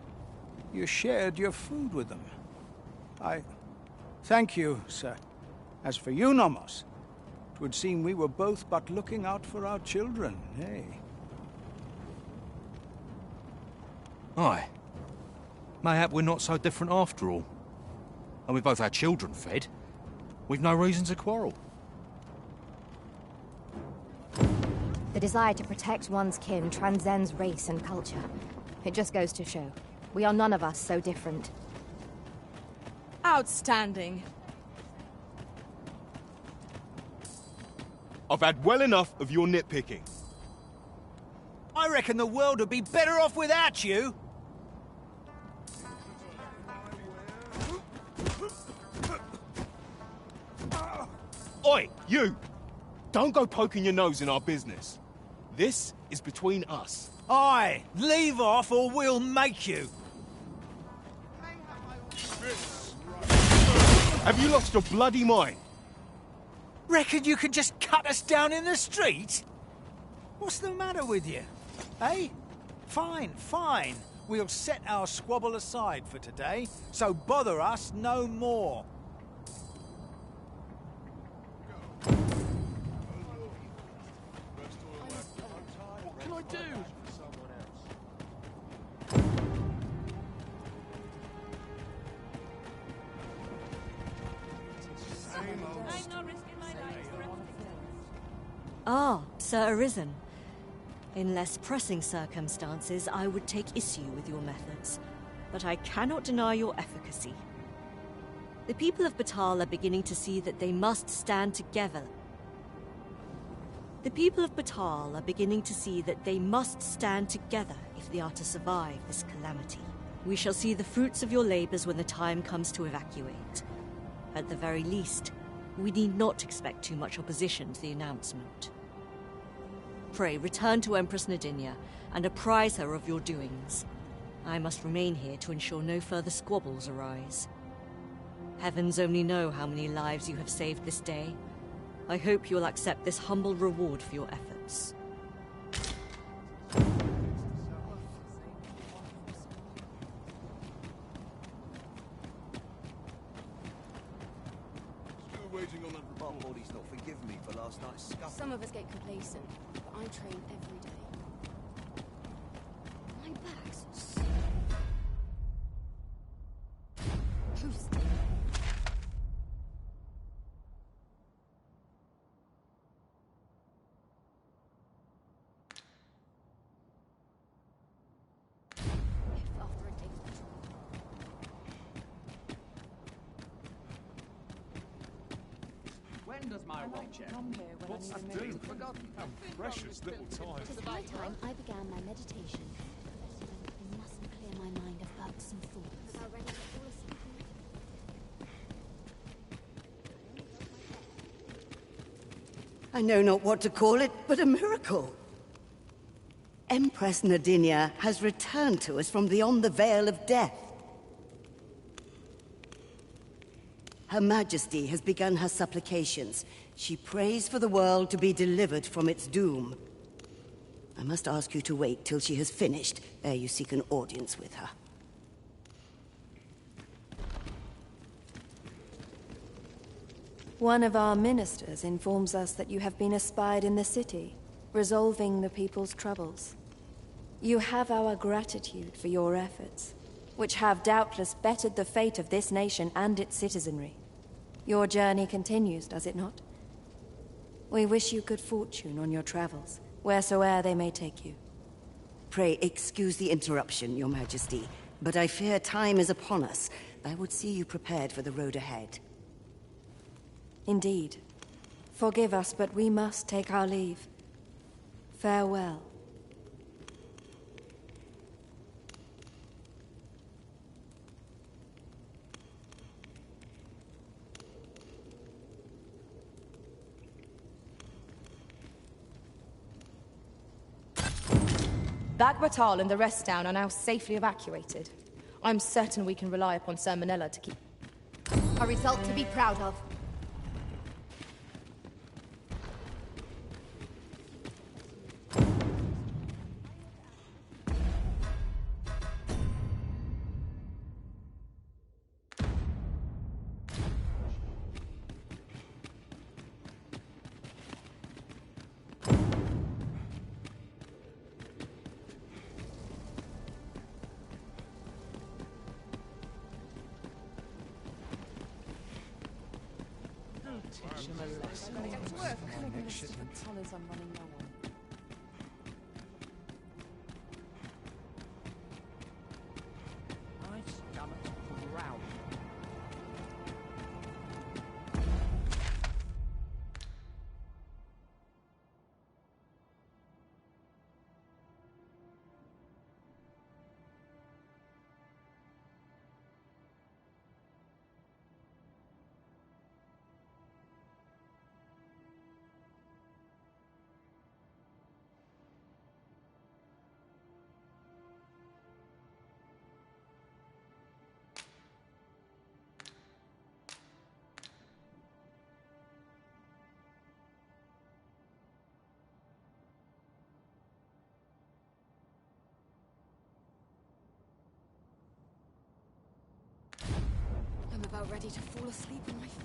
you shared your food with them. Thank you, sir. As for you, Nomos, 'twould seem we were both but looking out for our children, eh? Aye. Mayhap we're not so different after all. And we both had children fed. We've no reason to quarrel. The desire to protect one's kin transcends race and culture. It just goes to show, we are none of us so different. Outstanding. I've had well enough of your nitpicking. I reckon the world would be better off without you. Oi, you! Don't go poking your nose in our business. This is between us. Aye, leave off or we'll make you. Have you lost your bloody mind? Reckon you can just cut us down in the street? What's the matter with you? Eh? Fine, fine. We'll set our squabble aside for today, so bother us no more. What can I do? Ah, Sir Arisen. In less pressing circumstances, I would take issue with your methods, but I cannot deny your efficacy. The people of Batal are beginning to see that they must stand together. The people of Batal are beginning to see that they must stand together if they are to survive this calamity. We shall see the fruits of your labors when the time comes to evacuate. At the very least, we need not expect too much opposition to the announcement. Pray, return to Empress Nadinia and apprise her of your doings. I must remain here to ensure no further squabbles arise. Heavens only know how many lives you have saved this day. I hope you'll accept this humble reward for your efforts. Body's not forgiven me for last night's scuffle. Some of us get complacent, but I train every day. My back's so... Who's... When does my watch end? What's that doing? Forgotten. How precious little time. It is high time I began my meditation. I mustn't clear my mind of bugs and thoughts. Am I ready to fall asleep? I know not what to call it, but a miracle. Empress Nadinia has returned to us from beyond the Veil of Death. Her Majesty has begun her supplications. She prays for the world to be delivered from its doom. I must ask you to wait till she has finished, ere you seek an audience with her. One of our ministers informs us that you have been espied in the city, resolving the people's troubles. You have our gratitude for your efforts, which have doubtless bettered the fate of this nation and its citizenry. Your journey continues, does it not? We wish you good fortune on your travels, wheresoe'er they may take you. Pray excuse the interruption, Your Majesty, but I fear time is upon us. I would see you prepared for the road ahead. Indeed. Forgive us, but we must take our leave. Farewell. Batal and the rest down are now safely evacuated. I'm certain we can rely upon Sir Manella to keep... A result to be proud of. I'm about ready to fall asleep on my feet.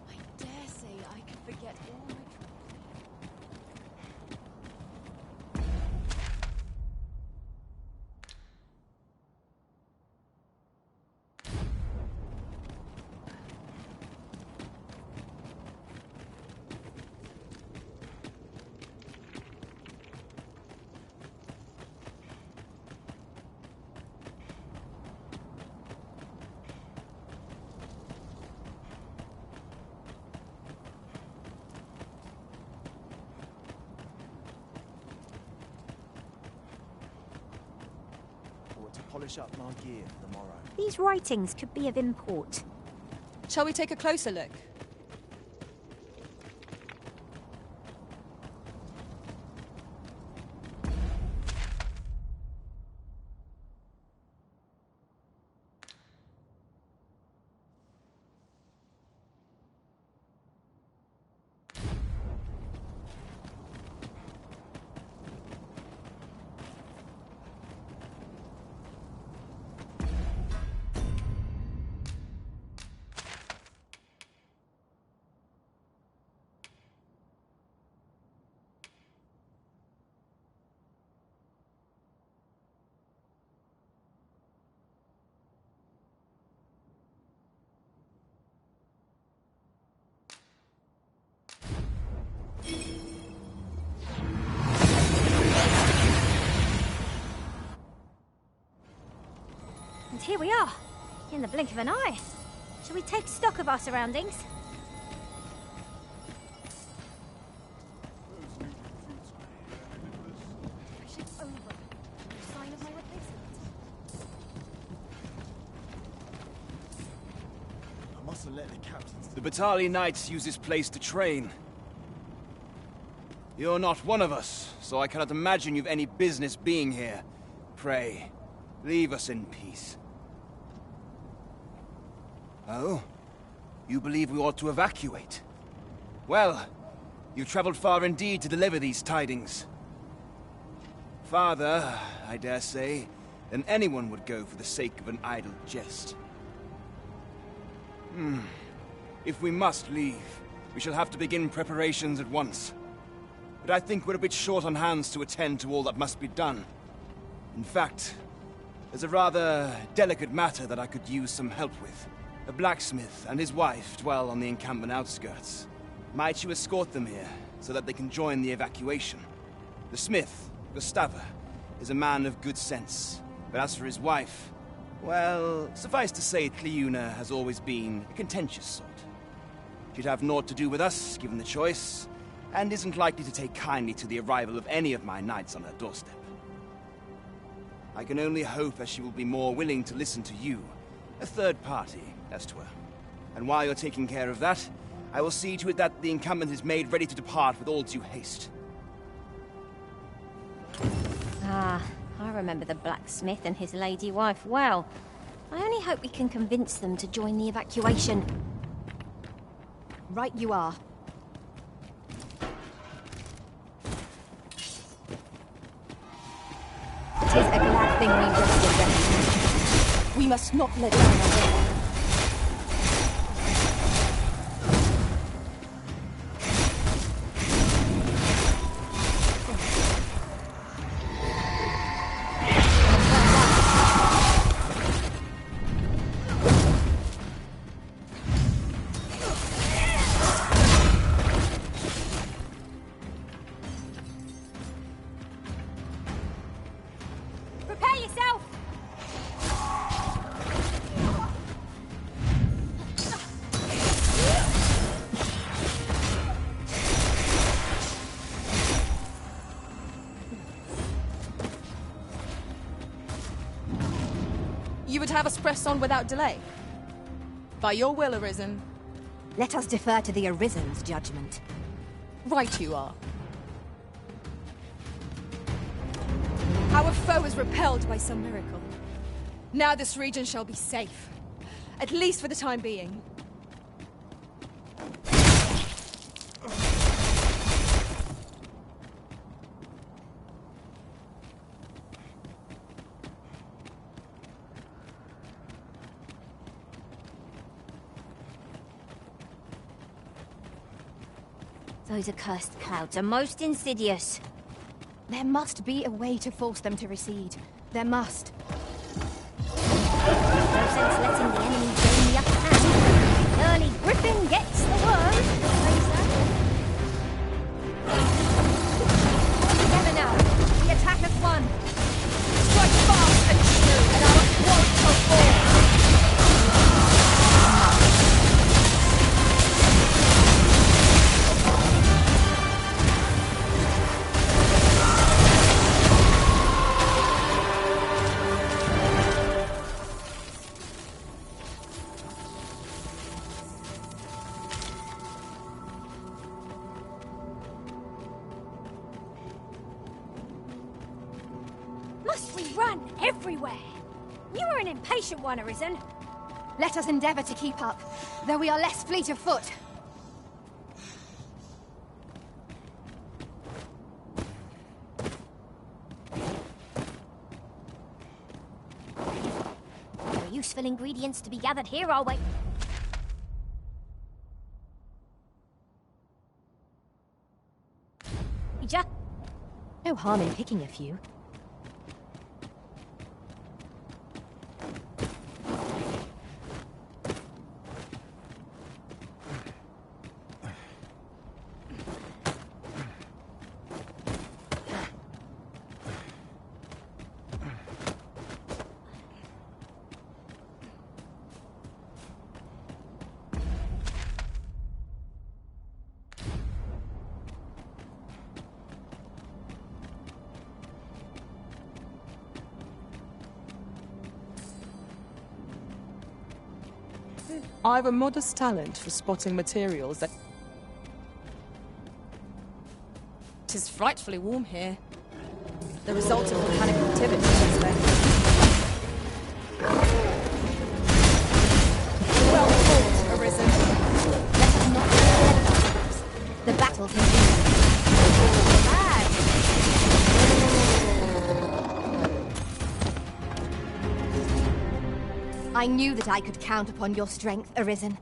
I dare say I could forget all my troubles. To polish up my gear for the morrow. These writings could be of import. Shall we take a closer look? And here we are, in the blink of an eye. Shall we take stock of our surroundings? I mustn't let the captains... The Battalion Knights use this place to train. You're not one of us, so I cannot imagine you've any business being here. Pray, leave us in peace. Oh? You believe we ought to evacuate? Well, you've traveled far indeed to deliver these tidings. Farther, I dare say, than anyone would go for the sake of an idle jest. If we must leave, we shall have to begin preparations at once. But I think we're a bit short on hands to attend to all that must be done. In fact, there's a rather delicate matter that I could use some help with. A blacksmith and his wife dwell on the encampment outskirts. Might you escort them here, so that they can join the evacuation? The smith, Gustava, is a man of good sense. But as for his wife, well, suffice to say, Cleuna has always been a contentious sort. She'd have naught to do with us, given the choice, and isn't likely to take kindly to the arrival of any of my knights on her doorstep. I can only hope that she will be more willing to listen to you, a third party, as 'twere. And while you're taking care of that, I will see to it that the encampment is made ready to depart with all due haste. Ah, I remember the blacksmith and his lady wife well. I only hope we can convince them to join the evacuation. Right you are. Tis a glad thing we rested them. We must not let down our way. You'd have us press on without delay? By your will, Arisen. Let us defer to the Arisen's judgment. Right you are. Our foe is repelled by some miracle. Now this region shall be safe. At least for the time being. Those accursed clouds are most insidious. There must be a way to force them to recede. There must. No sense letting the enemy gain the upper hand. Early griffin gets the worm. Together now. The attack has won. Strike fast and true, and our quote shall fall. Must we run everywhere? You are an impatient one, Arisen. Let us endeavor to keep up, though we are less fleet of foot. There are useful ingredients to be gathered here, I'll wait. No harm in picking a few. I've a modest talent for spotting materials that... It is frightfully warm here. The result of volcanic activity, I suspect. Well fought, Arisen. Let us not get ahead of ourselves. The battle continues. I knew that I could count upon your strength, Arisen.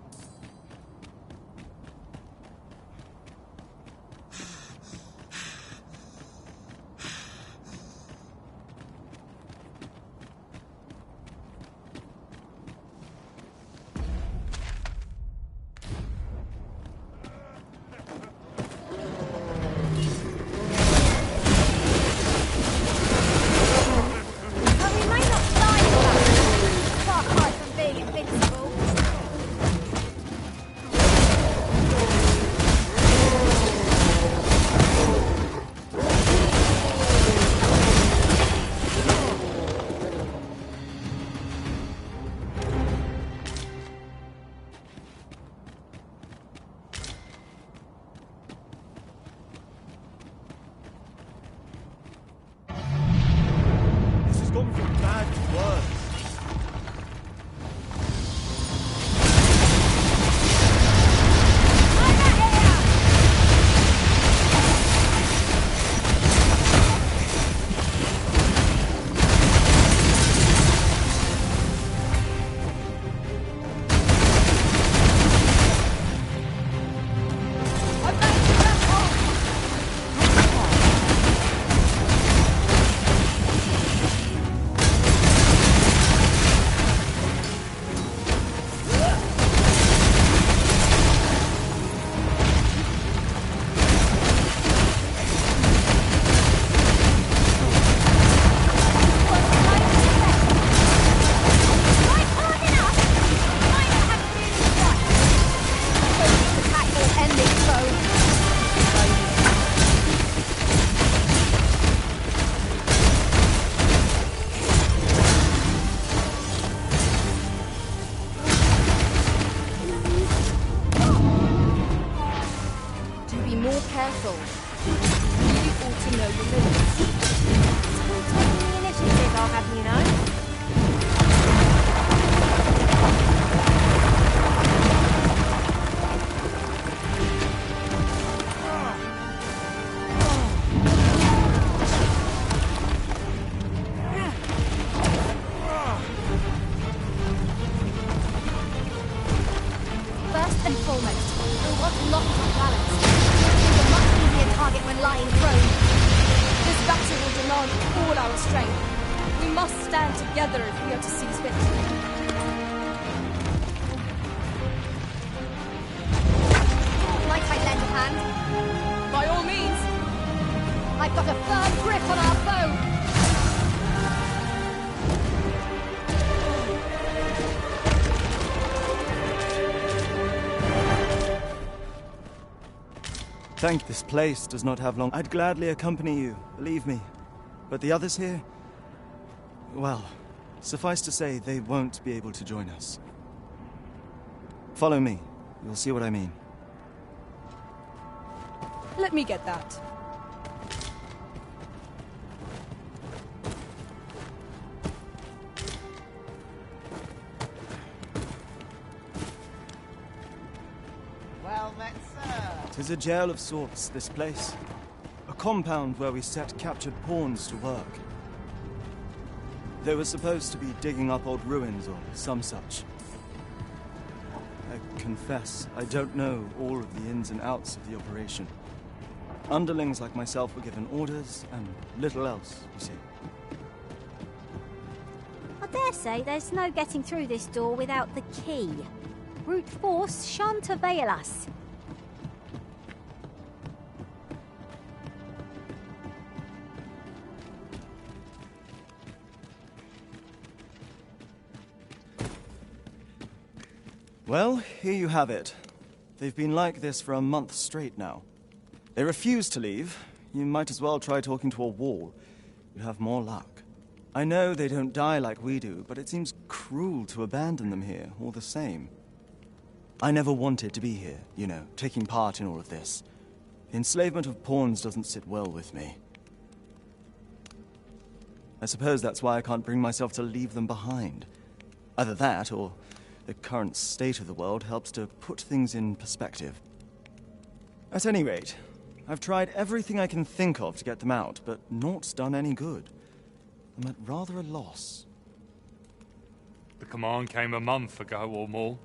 all. You ought to know your limits. Taking the initiative, I'll have you know. First and foremost, we'll want to lock our balance. He's a much easier target when lying prone. This battle will demand all our strength. We must stand together if we are to seize victory. Might I lend a hand? By all means. I've got a firm grip on our foe. This place does not have long. I'd gladly accompany you, believe me. But the others here, well, suffice to say, they won't be able to join us. Follow me. You'll see what I mean. Let me get that. Well met, sir. 'Tis a jail of sorts, this place. A compound where we set captured pawns to work. They were supposed to be digging up old ruins or some such. I confess, I don't know all of the ins and outs of the operation. Underlings like myself were given orders, and little else, you see. I dare say there's no getting through this door without the key. Brute force shan't avail us. Well, here you have it. They've been like this for a month straight now. They refuse to leave. You might as well try talking to a wall. You have more luck. I know they don't die like we do, but it seems cruel to abandon them here, all the same. I never wanted to be here, you know, taking part in all of this. The enslavement of pawns doesn't sit well with me. I suppose that's why I can't bring myself to leave them behind. Either that, or the current state of the world helps to put things in perspective. At any rate, I've tried everything I can think of to get them out, but naught's done any good. I'm at rather a loss. The command came a month ago or more.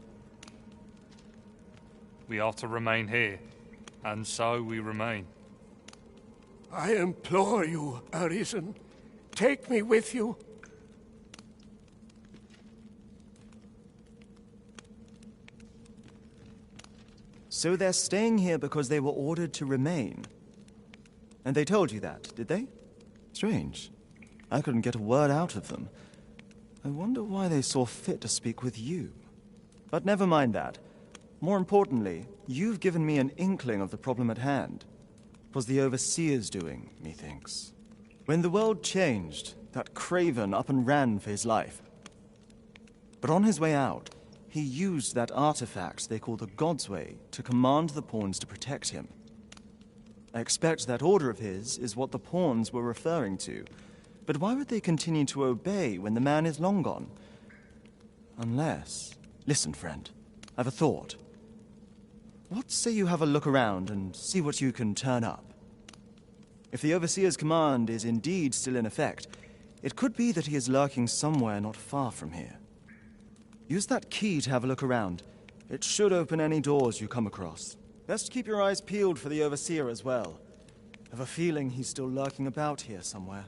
We are to remain here, and so we remain. I implore you, Arisen. Take me with you. So they're staying here because they were ordered to remain. And they told you that, did they? Strange. I couldn't get a word out of them. I wonder why they saw fit to speak with you. But never mind that. More importantly, you've given me an inkling of the problem at hand. 'Twas the Overseer's doing, methinks. When the world changed, that craven up and ran for his life. But on his way out, he used that artifact they call the God's Way to command the pawns to protect him. I expect that order of his is what the pawns were referring to. But why would they continue to obey when the man is long gone? Unless... Listen, friend. I've a thought. What say you have a look around and see what you can turn up? If the Overseer's command is indeed still in effect, it could be that he is lurking somewhere not far from here. Use that key to have a look around. It should open any doors you come across. Best keep your eyes peeled for the Overseer as well. I have a feeling he's still lurking about here somewhere.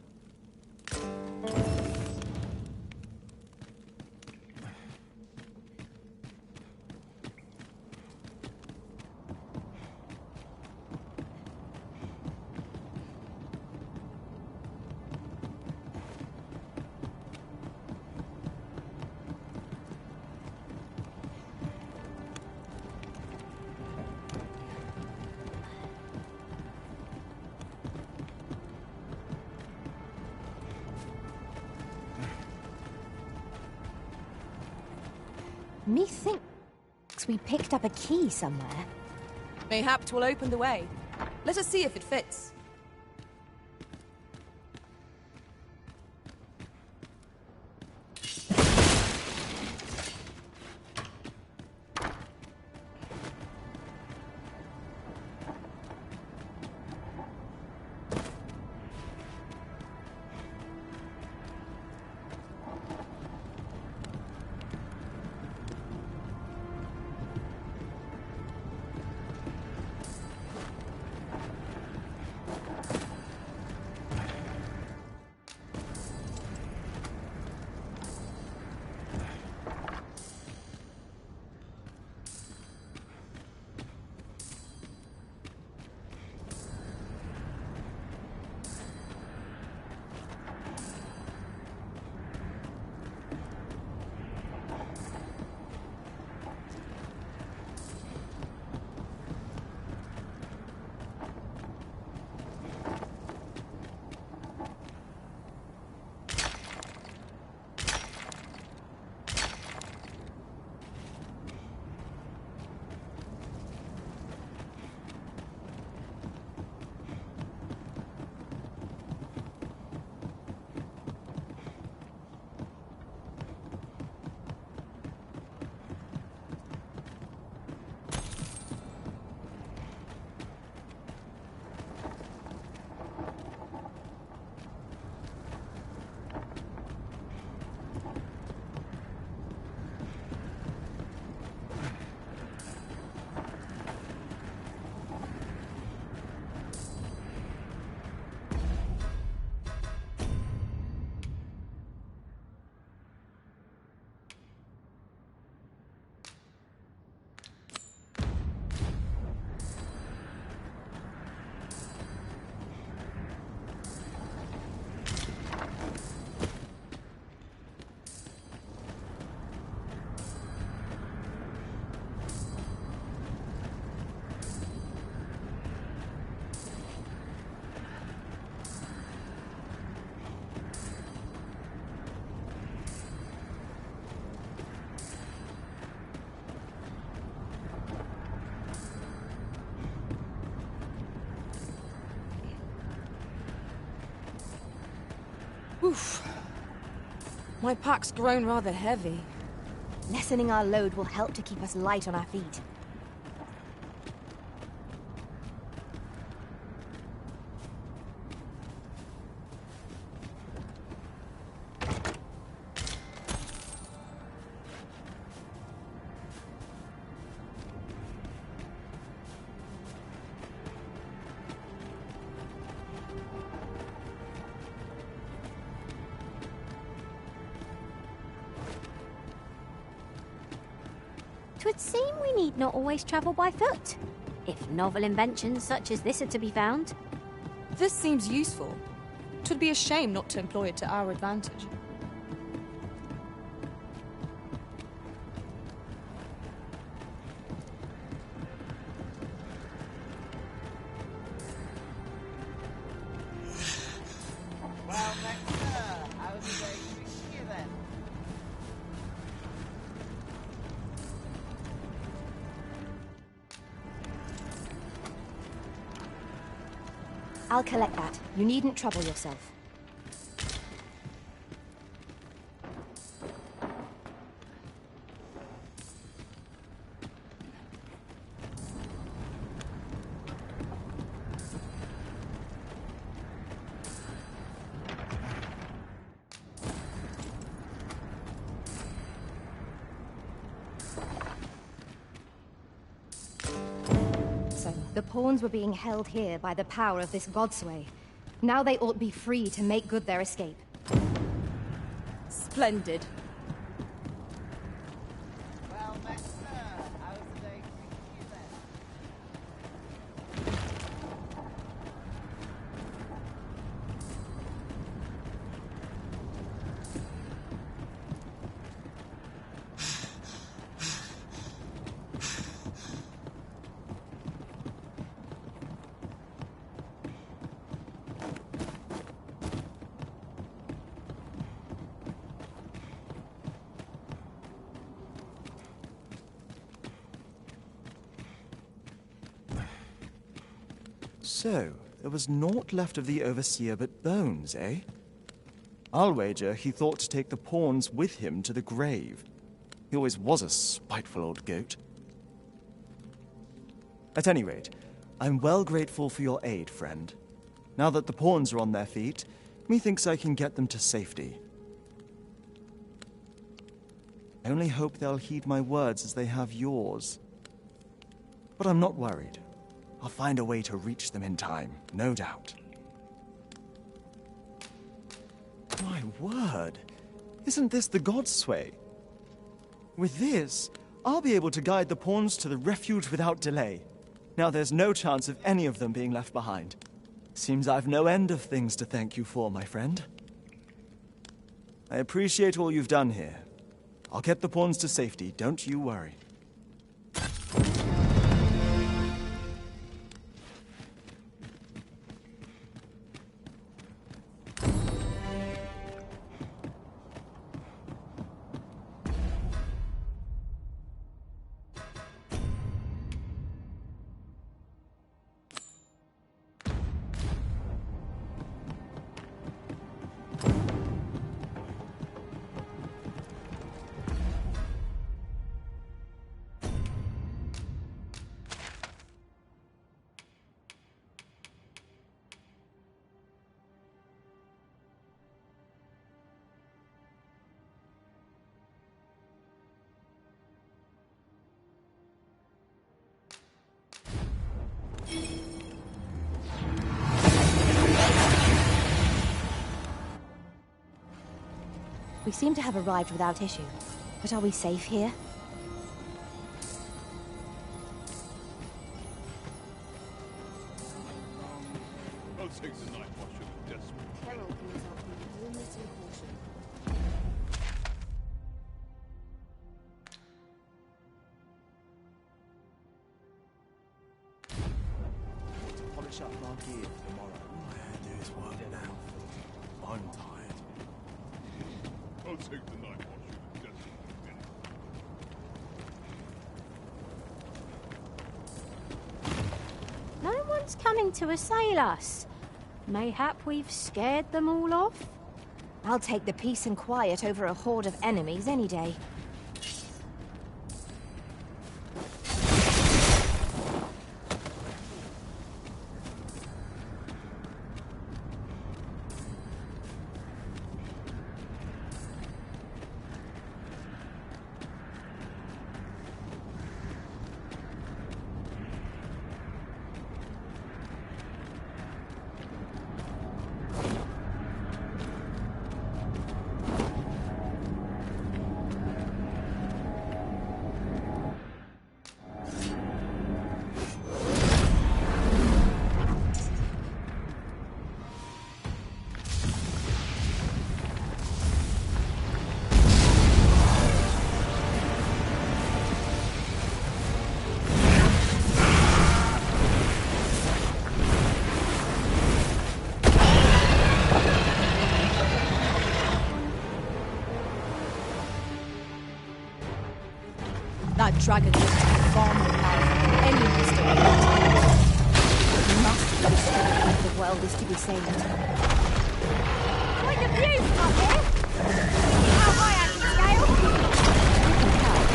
Methinks we picked up a key somewhere. Mayhap 'twill open the way. Let us see if it fits. Oof. My pack's grown rather heavy. Lessening our load will help to keep us light on our feet. Twould seem we need not always travel by foot, if novel inventions such as this are to be found. This seems useful. Twould be a shame not to employ it to our advantage. Well, Master, how's the day treating you then? I'll collect that. You needn't trouble yourself. So, the pawns were being held here by the power of this godsway. Now they ought be free to make good their escape. Splendid. Well, Master, how's the day treating you then? So, there was naught left of the Overseer but bones, eh? I'll wager he thought to take the pawns with him to the grave. He always was a spiteful old goat. At any rate, I'm well grateful for your aid, friend. Now that the pawns are on their feet, methinks I can get them to safety. I only hope they'll heed my words as they have yours. But I'm not worried. I'll find a way to reach them in time, no doubt. My word! Isn't this the Godsway? With this, I'll be able to guide the pawns to the refuge without delay. Now there's no chance of any of them being left behind. Seems I've no end of things to thank you for, my friend. I appreciate all you've done here. I'll get the pawns to safety, don't you worry. We seem to have arrived without issue. But are we safe here? I'll take the night watch of the desperate. Herald calls out for warmness and caution. Polish up our gear for tomorrow. My hairdo is work now. I'm tired. I'll take the night watch of the desperate. No one's coming to assail us. Mayhap we've scared them all off? I'll take the peace and quiet over a horde of enemies any day. That dragon looks far more powerful than any monster in the world. We must be restored if the world is to be saved. Quite a view from here! How high I can scale? You can help.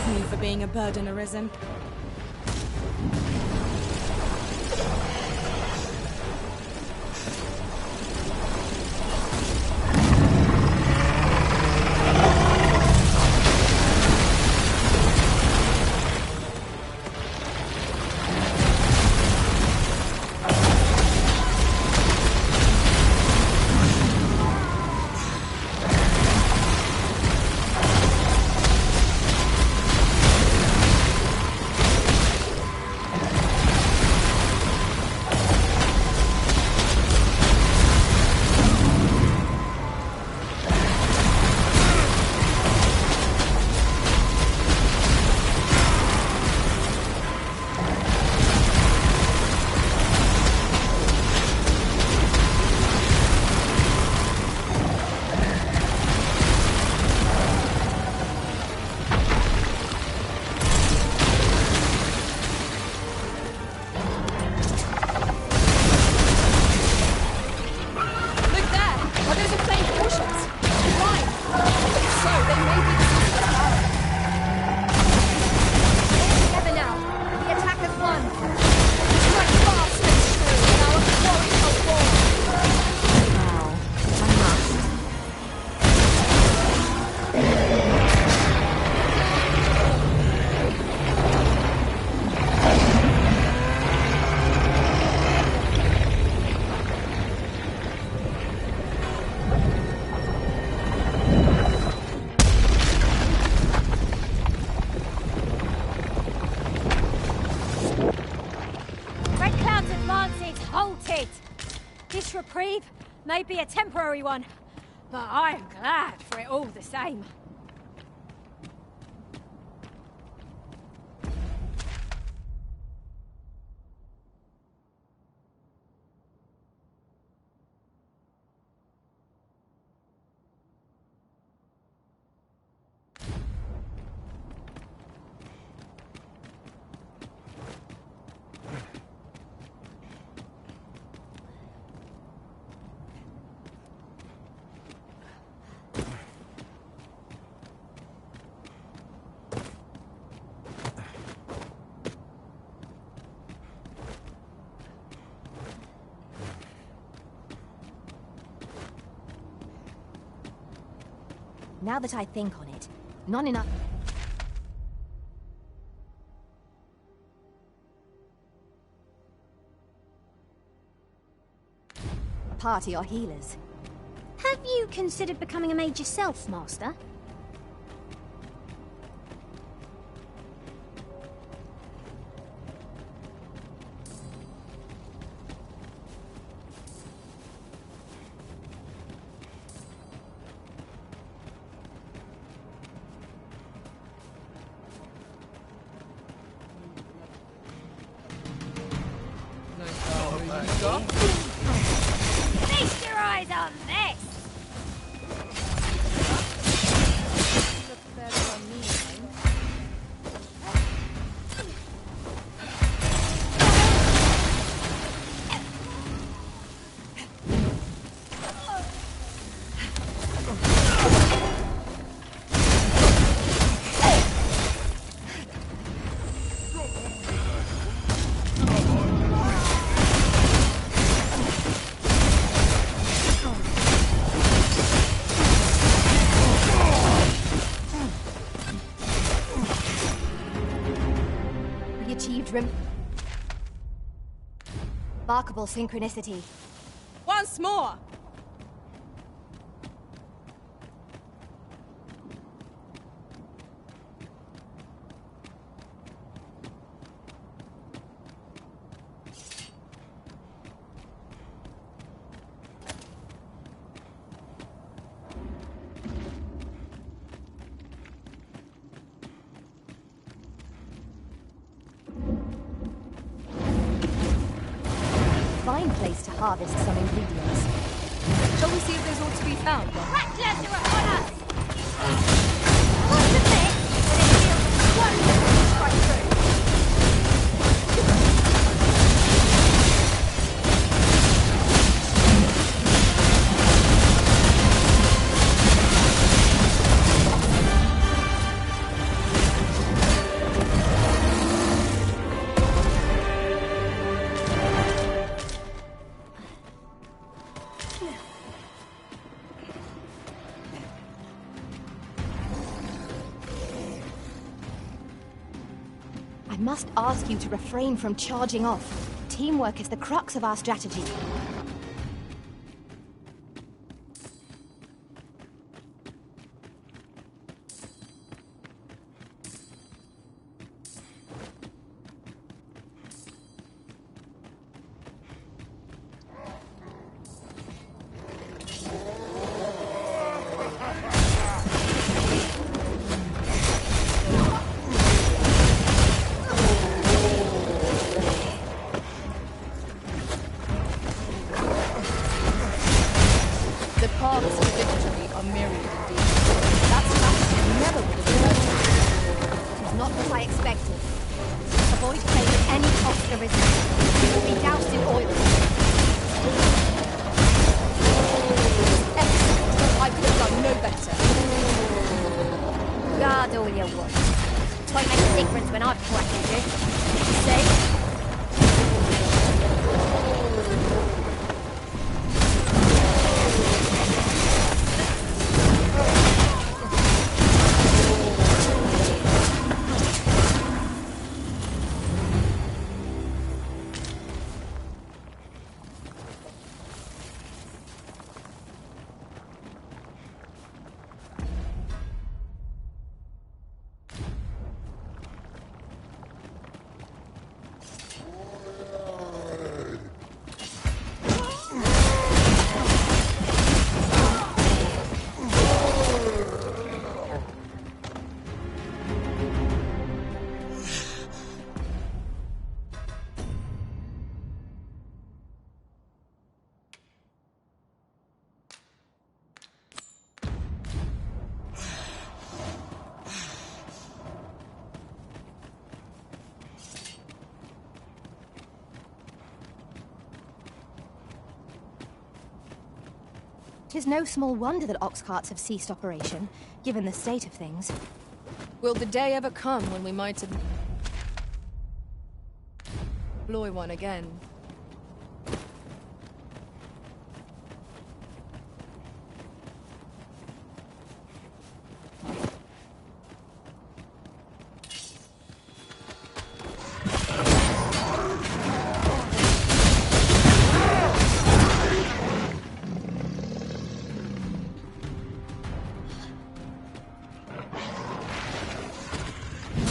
forgive me for being a burden, Arisen. This reprieve may be a temporary one, but I am glad for it all the same. Now that I think on it, not enough... A party or healers. Have you considered becoming a mage yourself, Master? Feast your eyes on this! Remarkable synchronicity. Once more! Fine place to harvest some ingredients. Shall we see if there's aught to be found? Rattlers are upon us! What's the thing? When it feels wonderful to strike through. I must ask you to refrain from charging off. Teamwork is the crux of our strategy. The paths to victory are myriad indeed. That strategy never would have worked. It is not what I expected. Avoid playing at any cost the resistance. You will be doused in oil. Excellent. I could have done no better. Guard all you want. Won't make a difference when I've crackled you. See? Tis no small wonder that ox carts have ceased operation, given the state of things. Will the day ever come when we might employ one again?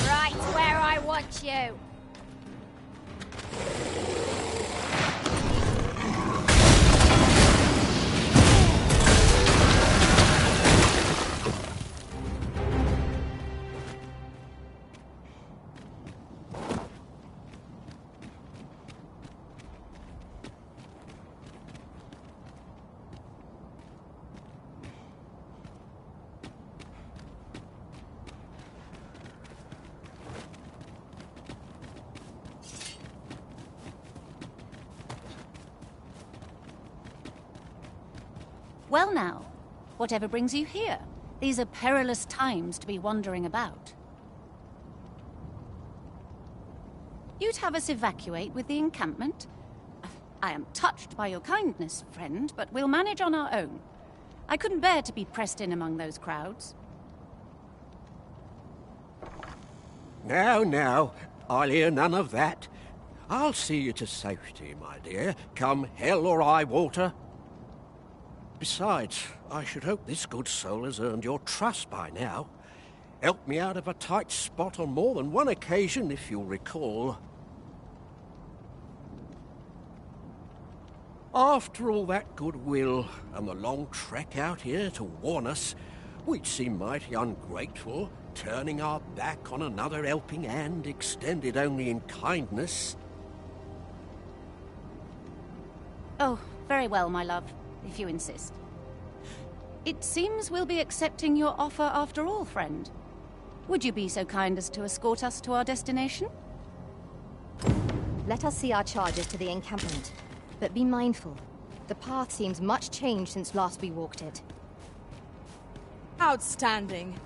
Right where I want you. Well now, whatever brings you here? These are perilous times to be wandering about. You'd have us evacuate with the encampment? I am touched by your kindness, friend, but we'll manage on our own. I couldn't bear to be pressed in among those crowds. Now, I'll hear none of that. I'll see you to safety, my dear, come hell or high water. Besides, I should hope this good soul has earned your trust by now. Helped me out of a tight spot on more than one occasion, if you'll recall. After all that goodwill and the long trek out here to warn us, we'd seem mighty ungrateful, turning our back on another helping hand extended only in kindness. Oh, very well, my love, if you insist. It seems we'll be accepting your offer after all, friend. Would you be so kind as to escort us to our destination? Let us see our charges to the encampment. But be mindful. The path seems much changed since last we walked it. Outstanding.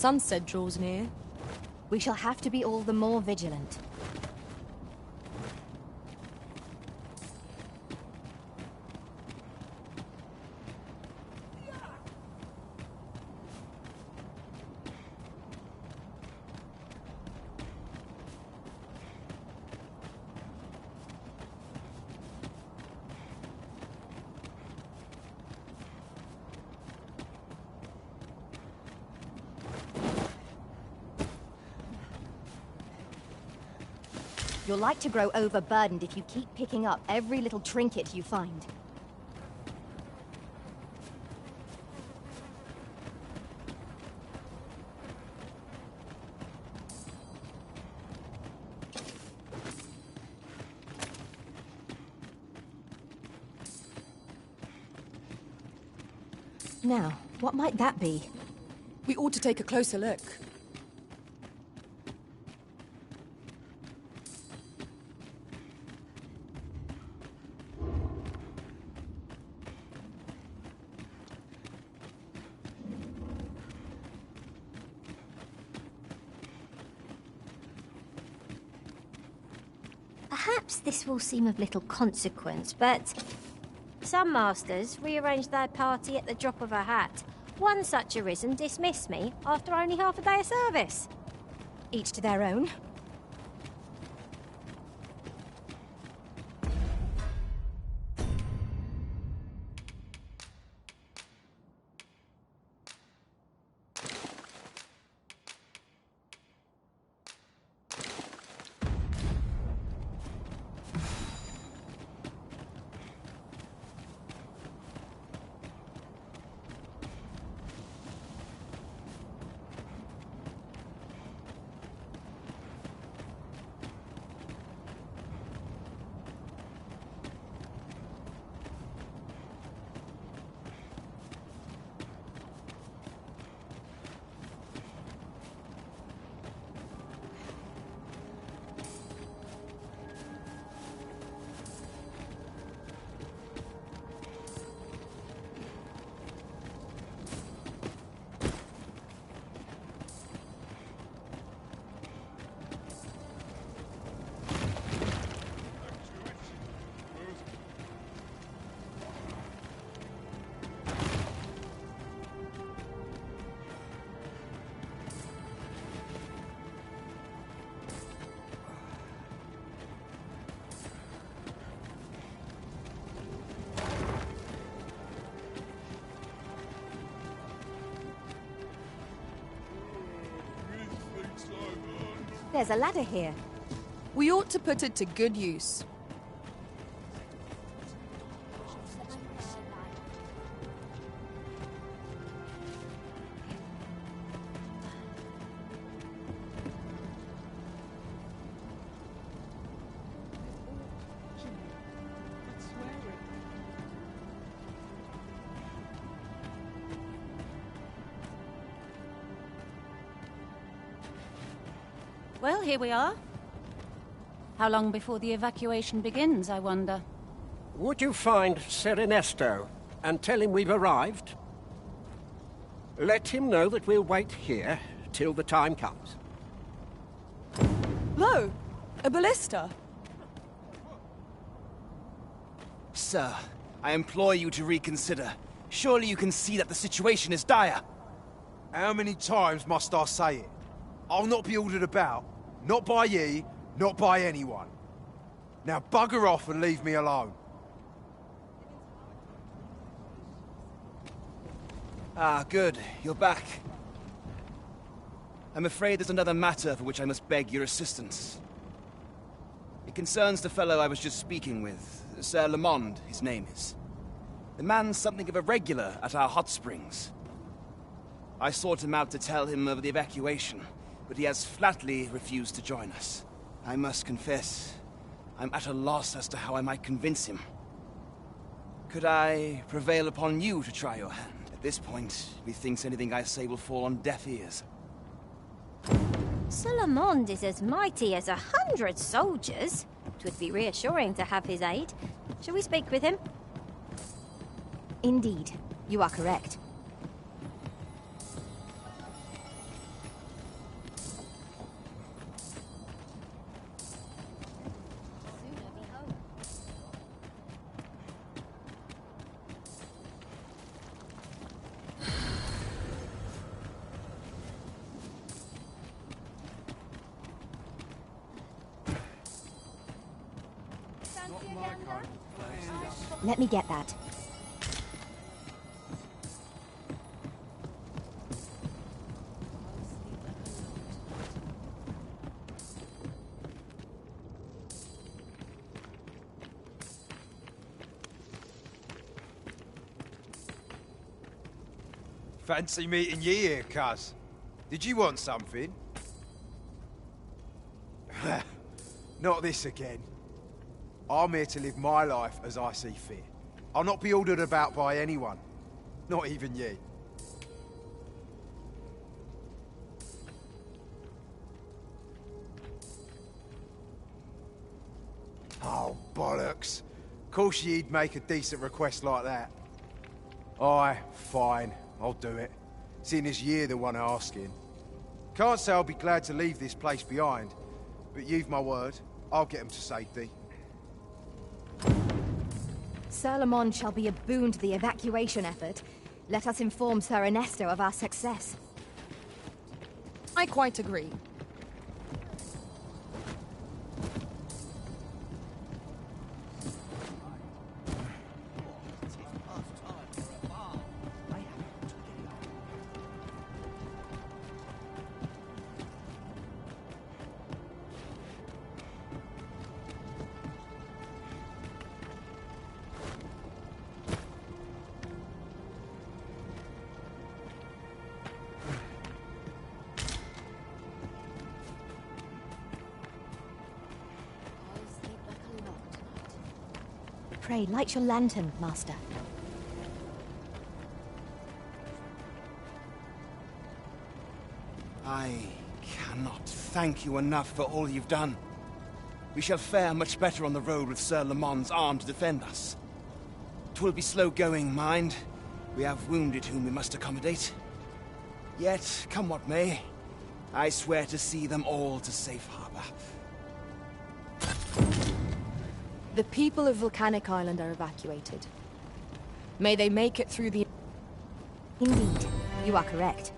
sunset draws near. We shall have to be all the more vigilant. You're like to grow overburdened if you keep picking up every little trinket you find. Now, what might that be? We ought to take a closer look. Perhaps this will seem of little consequence, but some masters rearrange their party at the drop of a hat. One such arisen dismissed me after only half a day of service. Each to their own. There's a ladder here. We ought to put it to good use. Well, here we are. How long before the evacuation begins, I wonder? Would you find Ser Ernesto and tell him we've arrived? Let him know that we'll wait here till the time comes. Lo! A ballista! Sir, I implore you to reconsider. Surely you can see that the situation is dire. How many times must I say it? I'll not be ordered about. Not by ye, not by anyone. Now bugger off and leave me alone. Ah, good. You're back. I'm afraid there's another matter for which I must beg your assistance. It concerns the fellow I was just speaking with. Sir Lamond, his name is. The man's something of a regular at our hot springs. I sought him out to tell him of the evacuation, but he has flatly refused to join us. I must confess, I'm at a loss as to how I might convince him. Could I prevail upon you to try your hand? At this point, methinks anything I say will fall on deaf ears. Sir Lamond is as mighty as 100 soldiers. 'Twould be reassuring to have his aid. Shall we speak with him? Indeed, you are correct. Let me get that. Fancy meeting you here, cuz. Did you want something? Not this again. I'm here to live my life as I see fit. I'll not be ordered about by anyone. Not even you. Oh, bollocks. Of course you'd make a decent request like that. Aye, fine. I'll do it. Seeing as you're the one asking. Can't say I'll be glad to leave this place behind, but you've my word. I'll get him to safety. Sir Lamont shall be a boon to the evacuation effort. Let us inform Sir Ernesto of our success. I quite agree. Pray, light your lantern, Master. I cannot thank you enough for all you've done. We shall fare much better on the road with Sir Lamont's arm to defend us. 'Twill be slow going, mind. We have wounded whom we must accommodate. Yet, come what may, I swear to see them all to safe harbor. The people of Volcanic Island are evacuated. May they make it through the... Indeed, you are correct.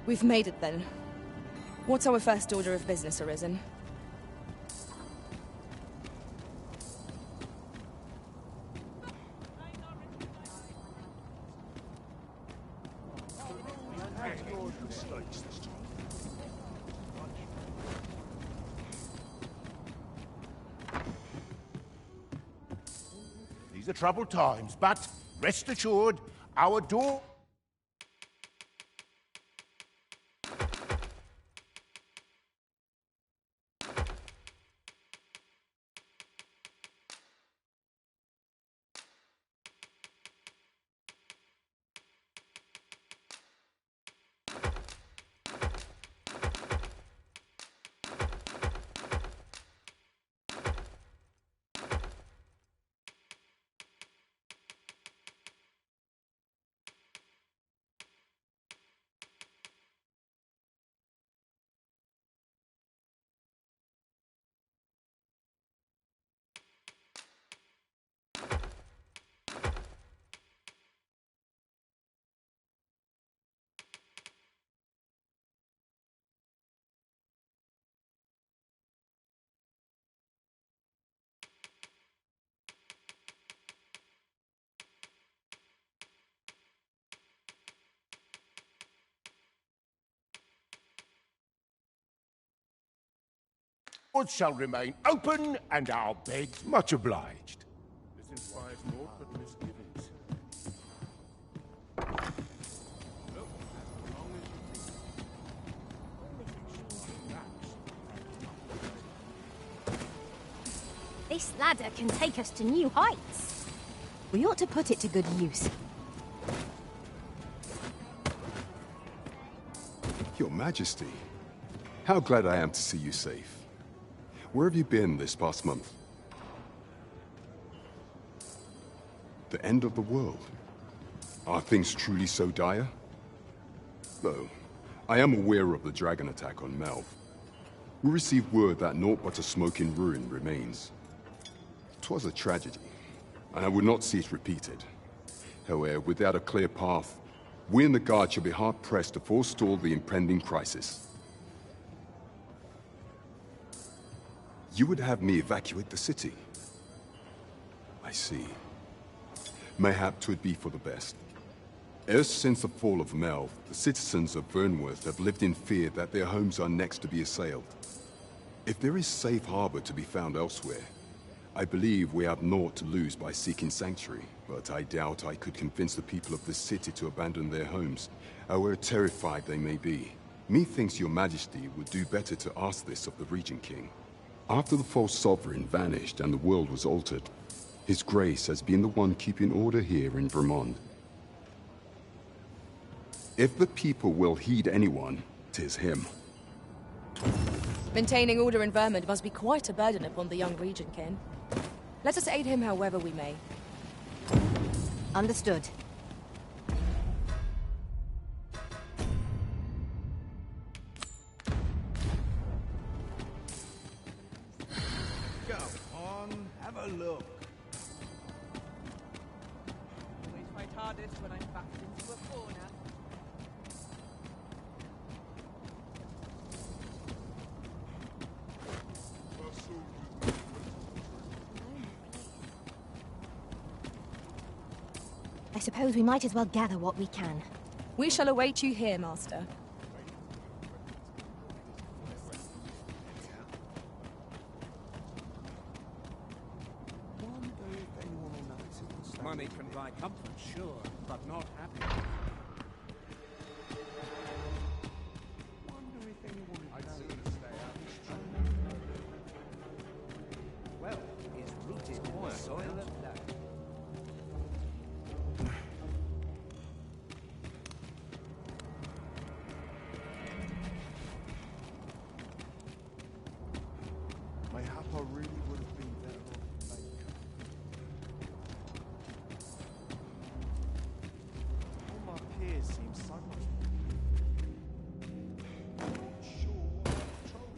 We've made it then. What's our first order of business, Arisen? These are troubled times, but rest assured, our door... Doors shall remain open, and our beds much obliged. This inspires naught but misgivings. This ladder can take us to new heights. We ought to put it to good use. Your Majesty, how glad I am to see you safe. Where have you been this past month? The end of the world. Are things truly so dire? Though, I am aware of the dragon attack on Melv. We received word that naught but a smoking ruin remains. 'Twas a tragedy, and I would not see it repeated. However, without a clear path, we and the Guard shall be hard-pressed to forestall the impending crisis. You would have me evacuate the city? I see. Mayhap 'twould be for the best. Ever since the fall of Melv, the citizens of Vernworth have lived in fear that their homes are next to be assailed. If there is safe harbor to be found elsewhere, I believe we have naught to lose by seeking sanctuary, but I doubt I could convince the people of this city to abandon their homes, however terrified they may be. Methinks your Majesty would do better to ask this of the Regent King. After the false sovereign vanished and the world was altered, His Grace has been the one keeping order here in Vermont. If the people will heed anyone, 'tis him. Maintaining order in Vermont must be quite a burden upon the young Regent King. Let us aid him however we may. Understood. Go on, have a look. Always fight hardest when I'm backed into a corner. I suppose we might as well gather what we can. We shall await you here, Master. Money can buy comfort, sure, but not happiness. Wonder if anyone I'd sooner stay out of this trouble. Well, is rooted in the soil of love. Mayhap I really would have been better off baker. All my peers seem so much not sure what control.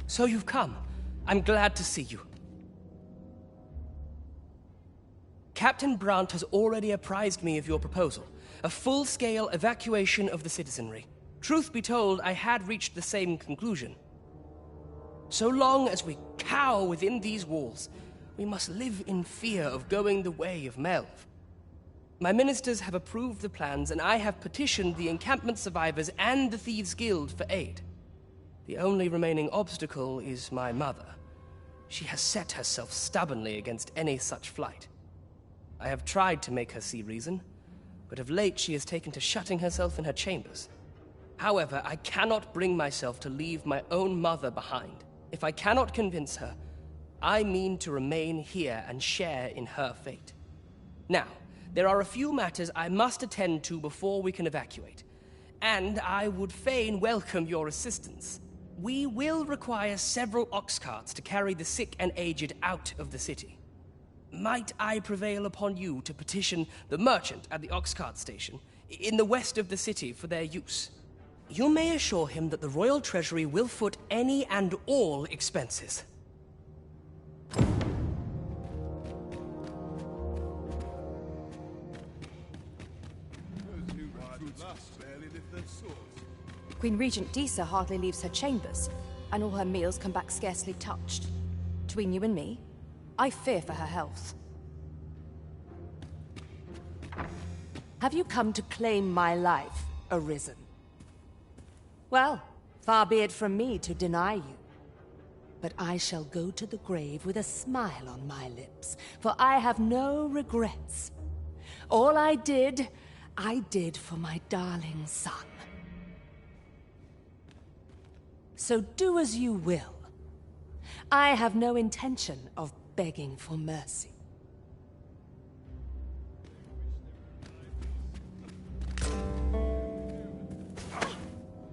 So you've come. I'm glad to see you. Captain Brandt has already apprised me of your proposal, a full-scale evacuation of the citizenry. Truth be told, I had reached the same conclusion. So long as we cower within these walls, we must live in fear of going the way of Melv. My ministers have approved the plans, and I have petitioned the encampment survivors and the Thieves' Guild for aid. The only remaining obstacle is my mother. She has set herself stubbornly against any such flight. I have tried to make her see reason, but of late she has taken to shutting herself in her chambers. However, I cannot bring myself to leave my own mother behind. If I cannot convince her, I mean to remain here and share in her fate. Now, there are a few matters I must attend to before we can evacuate, and I would fain welcome your assistance. We will require several ox carts to carry the sick and aged out of the city. Might I prevail upon you to petition the merchant at the ox cart station in the west of the city for their use? You may assure him that the royal treasury will foot any and all expenses. Queen Regent Disa hardly leaves her chambers, and all her meals come back scarcely touched. Between you and me, I fear for her health. Have you come to claim my life, Arisen? Well, far be it from me to deny you. But I shall go to the grave with a smile on my lips, for I have no regrets. All I did for my darling son. So do as you will. I have no intention of begging for mercy.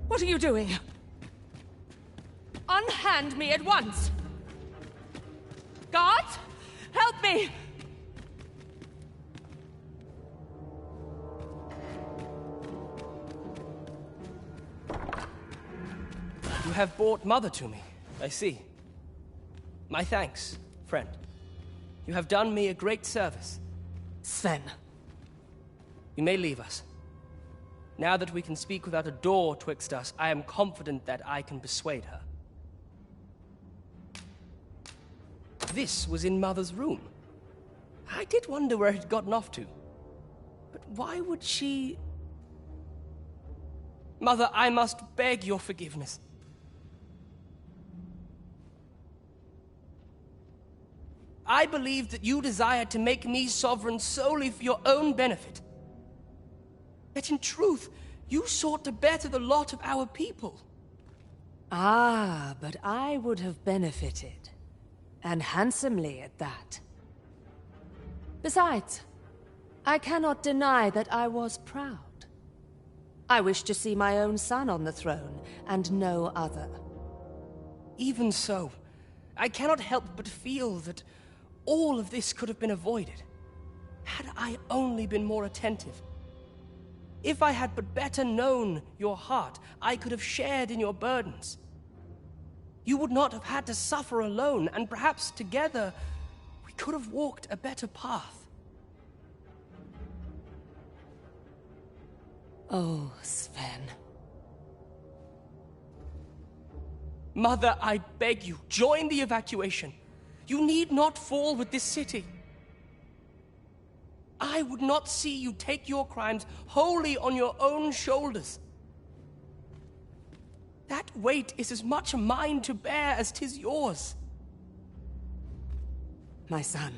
What are you doing? Unhand me at once! Guards! Help me! You have brought Mother to me, I see. My thanks, friend. You have done me a great service. Sven. You may leave us. Now that we can speak without a door twixt us, I am confident that I can persuade her. This was in Mother's room. I did wonder where it had gotten off to. But why would she... Mother, I must beg your forgiveness. I believed that you desired to make me sovereign solely for your own benefit. Yet in truth, you sought to better the lot of our people. Ah, but I would have benefited. And handsomely at that. Besides, I cannot deny that I was proud. I wished to see my own son on the throne, and no other. Even so, I cannot help but feel that all of this could have been avoided, had I only been more attentive. If I had but better known your heart, I could have shared in your burdens. You would not have had to suffer alone, and perhaps together we could have walked a better path. Oh, Sven. Mother, I beg you, join the evacuation. You need not fall with this city. I would not see you take your crimes wholly on your own shoulders. That weight is as much mine to bear as 'tis yours. My son,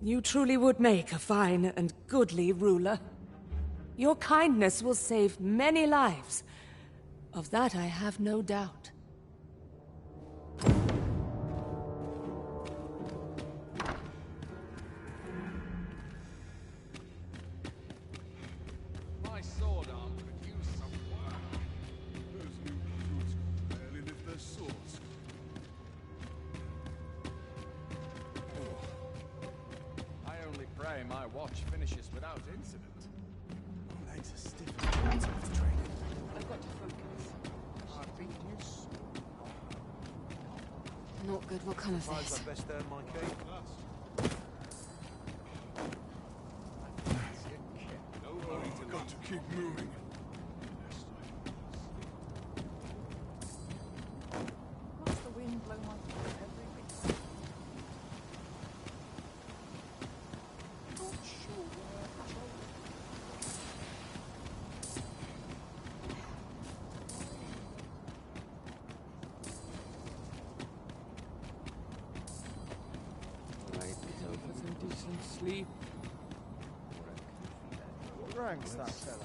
you truly would make a fine and goodly ruler. Your kindness will save many lives. Of that I have no doubt. My sword arm could use some work. Those new recruits could barely lift their swords. I only pray my watch finishes without incident. My legs are stiff after training. I've got to focus. I've beaten you so. Not good will come of this. I best earn my keep. I've got to keep moving. What's the wind blow my feet every week? Not sure where Right, go for some decent sleep. What rank's that fellow?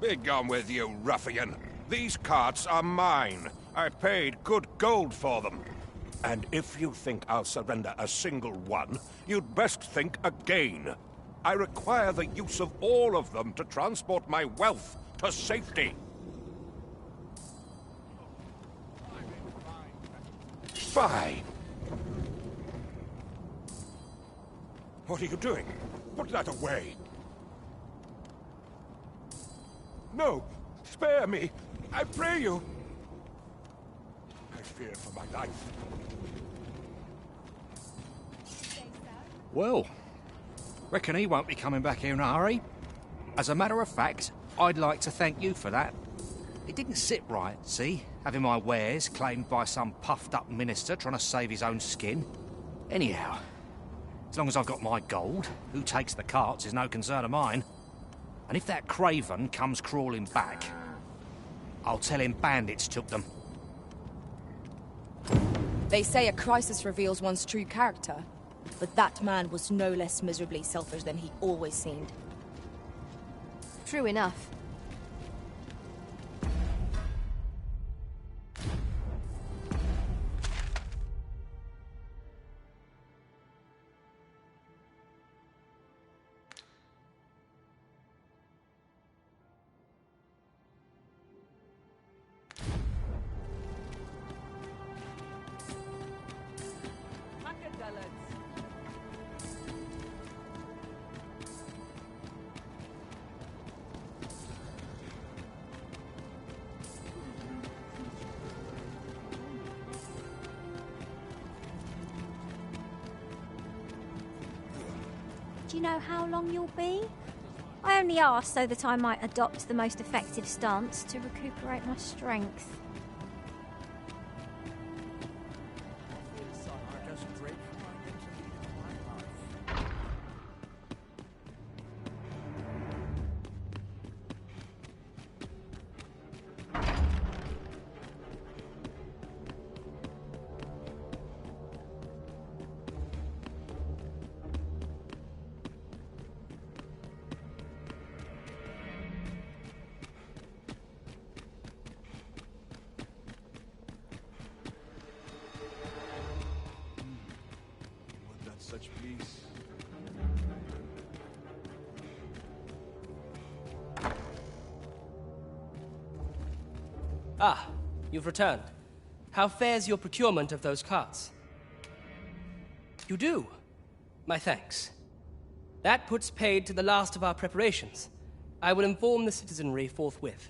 Begone with you, ruffian. These carts are mine. I paid good gold for them. And if you think I'll surrender a single one, you'd best think again. I require the use of all of them to transport my wealth to safety. Fine. What are you doing? Put that away. No! Spare me! I pray you! I fear for my life. Well, reckon he won't be coming back here in a hurry. As a matter of fact, I'd like to thank you for that. It didn't sit right, see? Having my wares claimed by some puffed-up minister trying to save his own skin. Anyhow, as long as I've got my gold, who takes the carts is no concern of mine. And if that craven comes crawling back, I'll tell him bandits took them. They say a crisis reveals one's true character, but that man was no less miserably selfish than he always seemed. True enough. Do you know how long you'll be? I only asked so that I might adopt the most effective stance to recuperate my strength. Such peace. Ah, you've returned. How fares your procurement of those carts? You do? My thanks. That puts paid to the last of our preparations. I will inform the citizenry forthwith.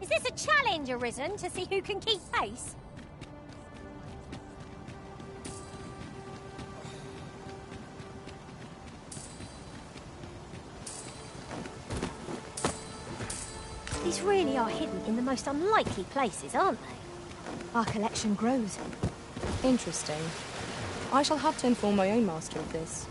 this a challenge, Arisen, to see who can keep pace? These really are hidden in the most unlikely places, aren't they? Our collection grows. Interesting. I shall have to inform my own master of this.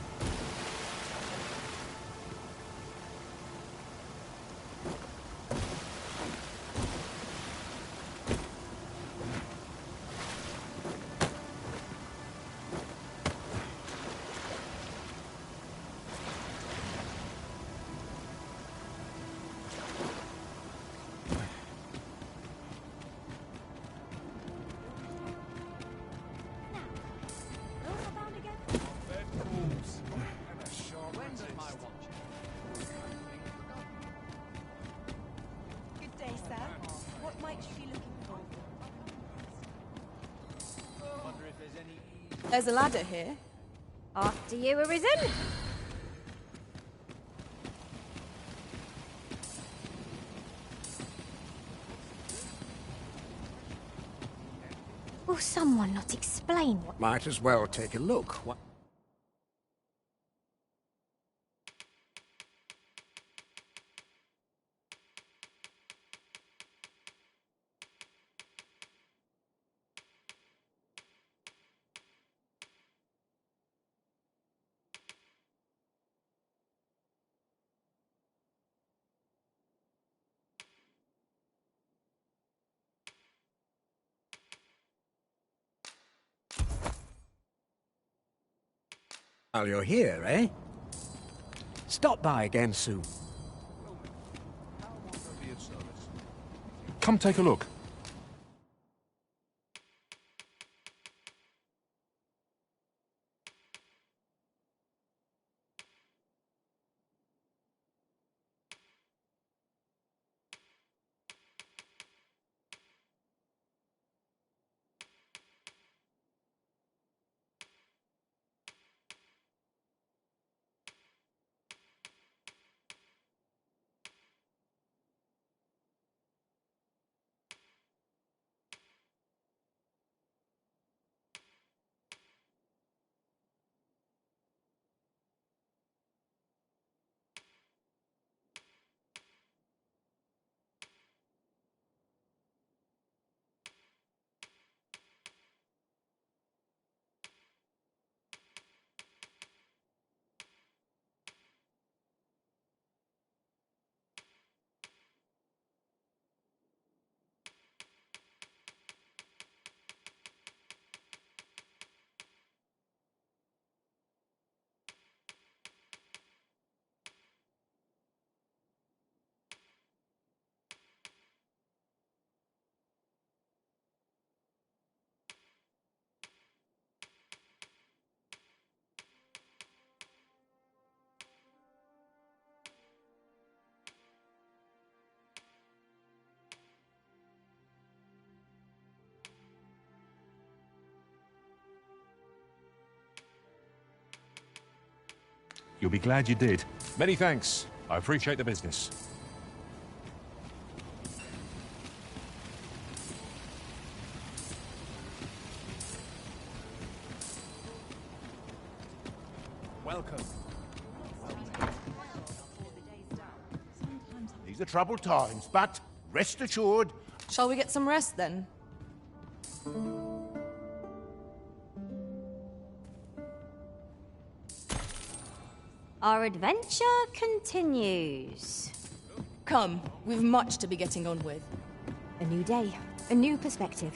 There's a ladder here. After you, Arisen. Will someone not explain what... Might as well take a look. While you're here, eh? Stop by again soon. Come take a look. You'll be glad you did. Many thanks. I appreciate the business. Welcome. These are troubled times, but rest assured... Shall we get some rest, then? Our adventure continues. Come, we've much to be getting on with. A new day, a new perspective.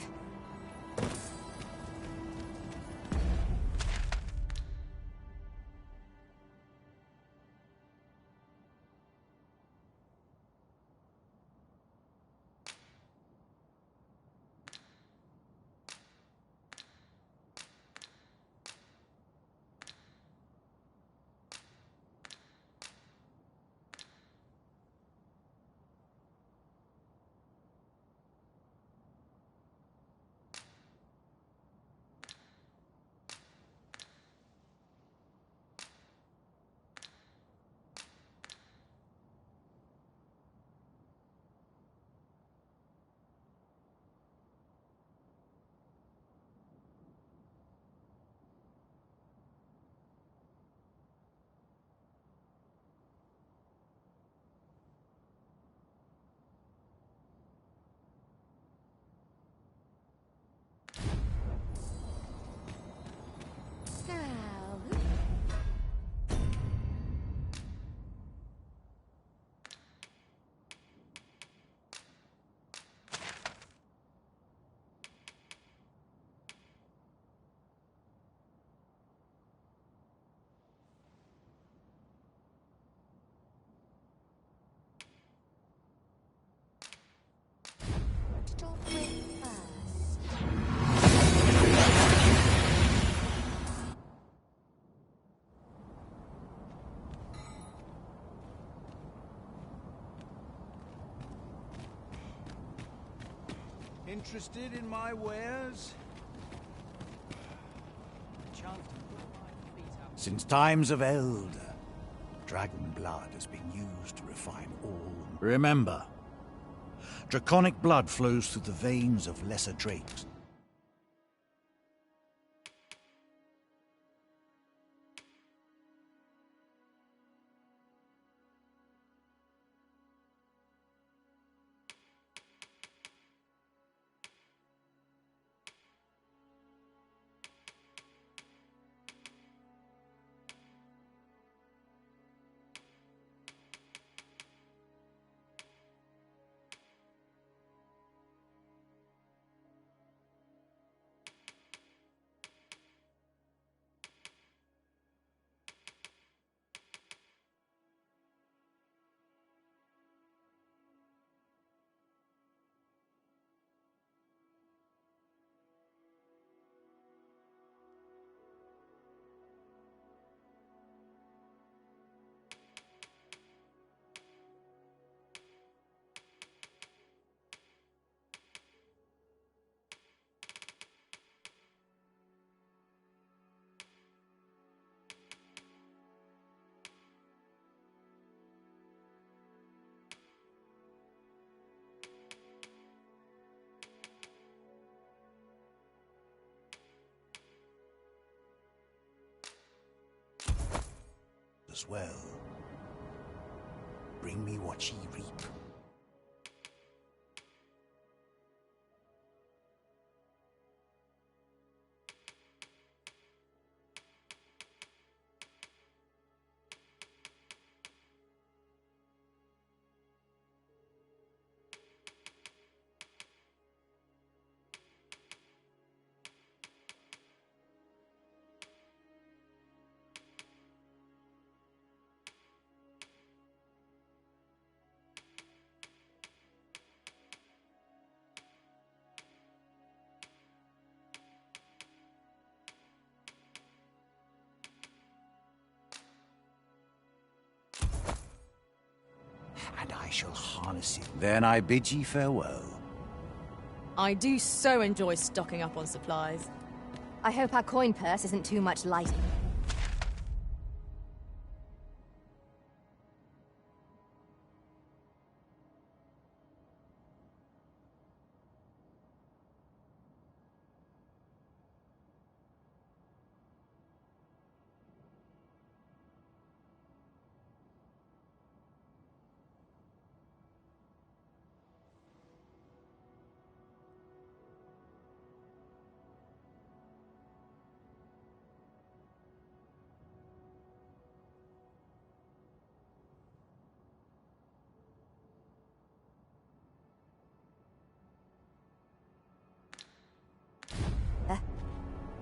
Interested in my wares? Since times of Eld, dragon blood has been used to refine all. Remember, draconic blood flows through the veins of lesser drakes. As well. Bring me what ye reap. And I shall harness it. Then I bid ye farewell. I do so enjoy stocking up on supplies. I hope our coin purse isn't too much lighter.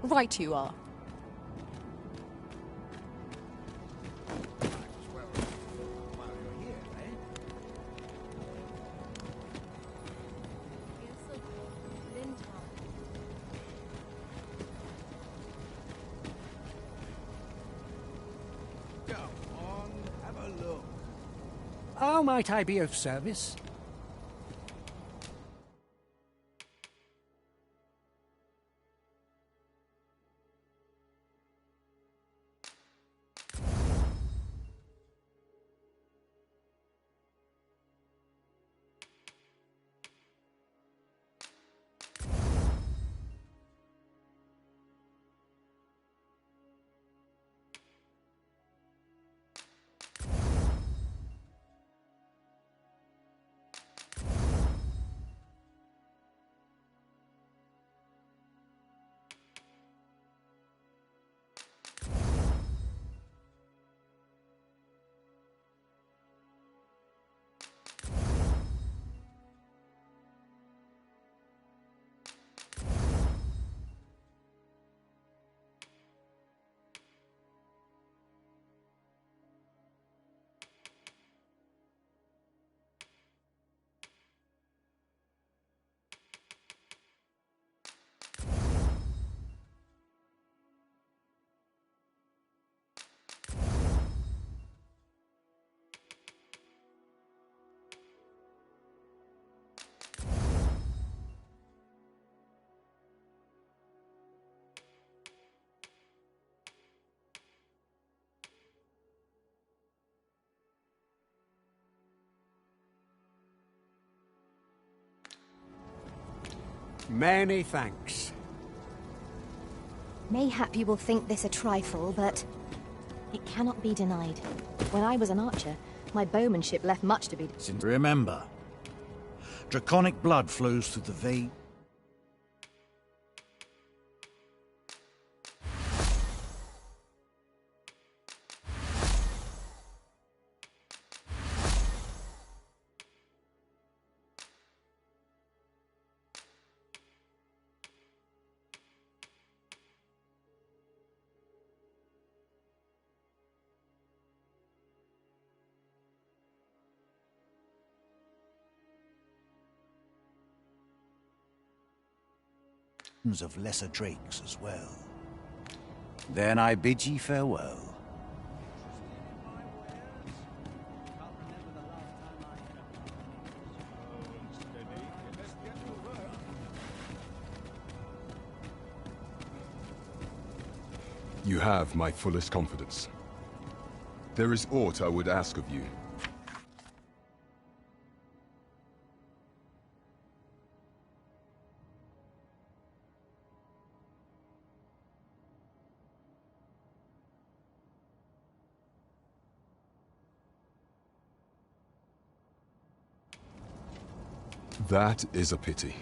Right you are. Go on, have a look. How might I be of service? Many thanks. Mayhap you will think this a trifle, but it cannot be denied. When I was an archer, my bowmanship left much to be... Remember, draconic blood flows through the vein. Of lesser drakes as well. Then I bid ye farewell. You have my fullest confidence. There is aught I would ask of you. That is a pity.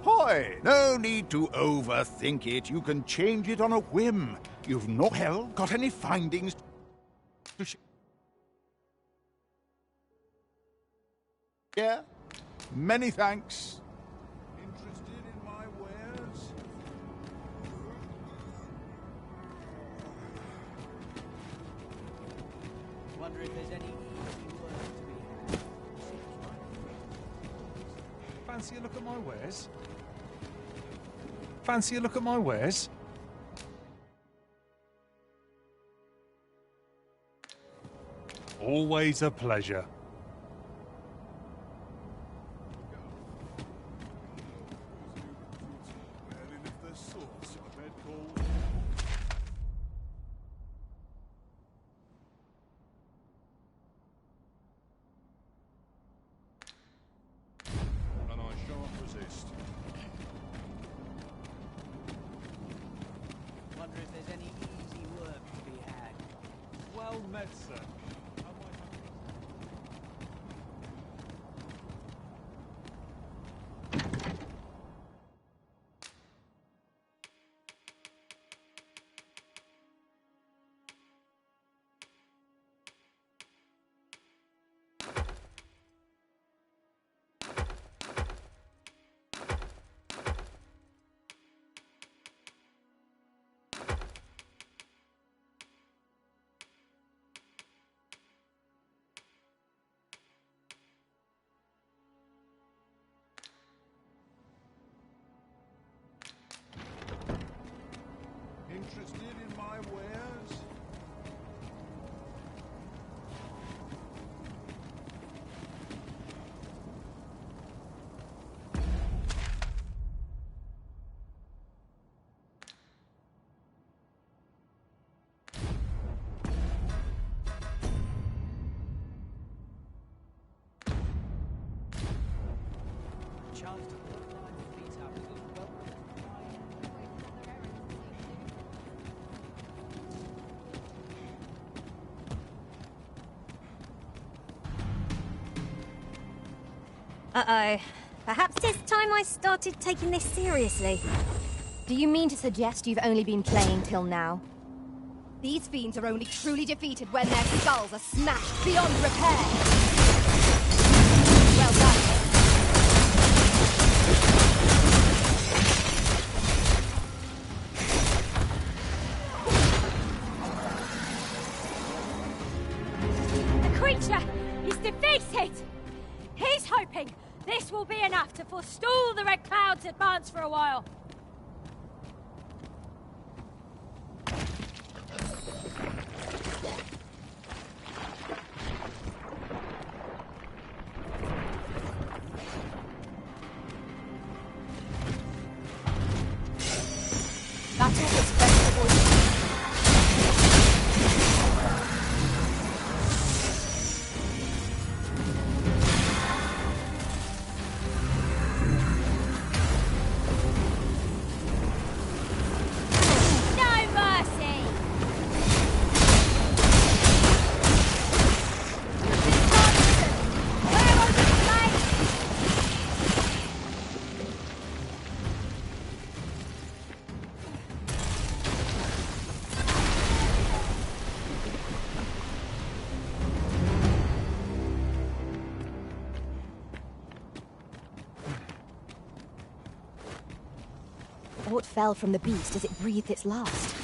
Hoy! No need to overthink it. You can change it on a whim. You've not, hell, got any findings to share? Many thanks. Interested in my wares? Wonder if there's any easy work to be had. Fancy a look at my wares? Fancy a look at my wares? Always a pleasure. Wonder if there's any easy work to be had. Well met, sir. Interested in my wares? Chance to work my feet up a little well. Uh-oh. Perhaps it's time I started taking this seriously. Do you mean to suggest you've only been playing till now? These fiends are only truly defeated when their skulls are smashed beyond repair. Well done. The creature is defeated! He's hoping this will be enough to forestall the Red Cloud's advance for a while. Battle was best avoided. what fell from the beast as it breathed its last.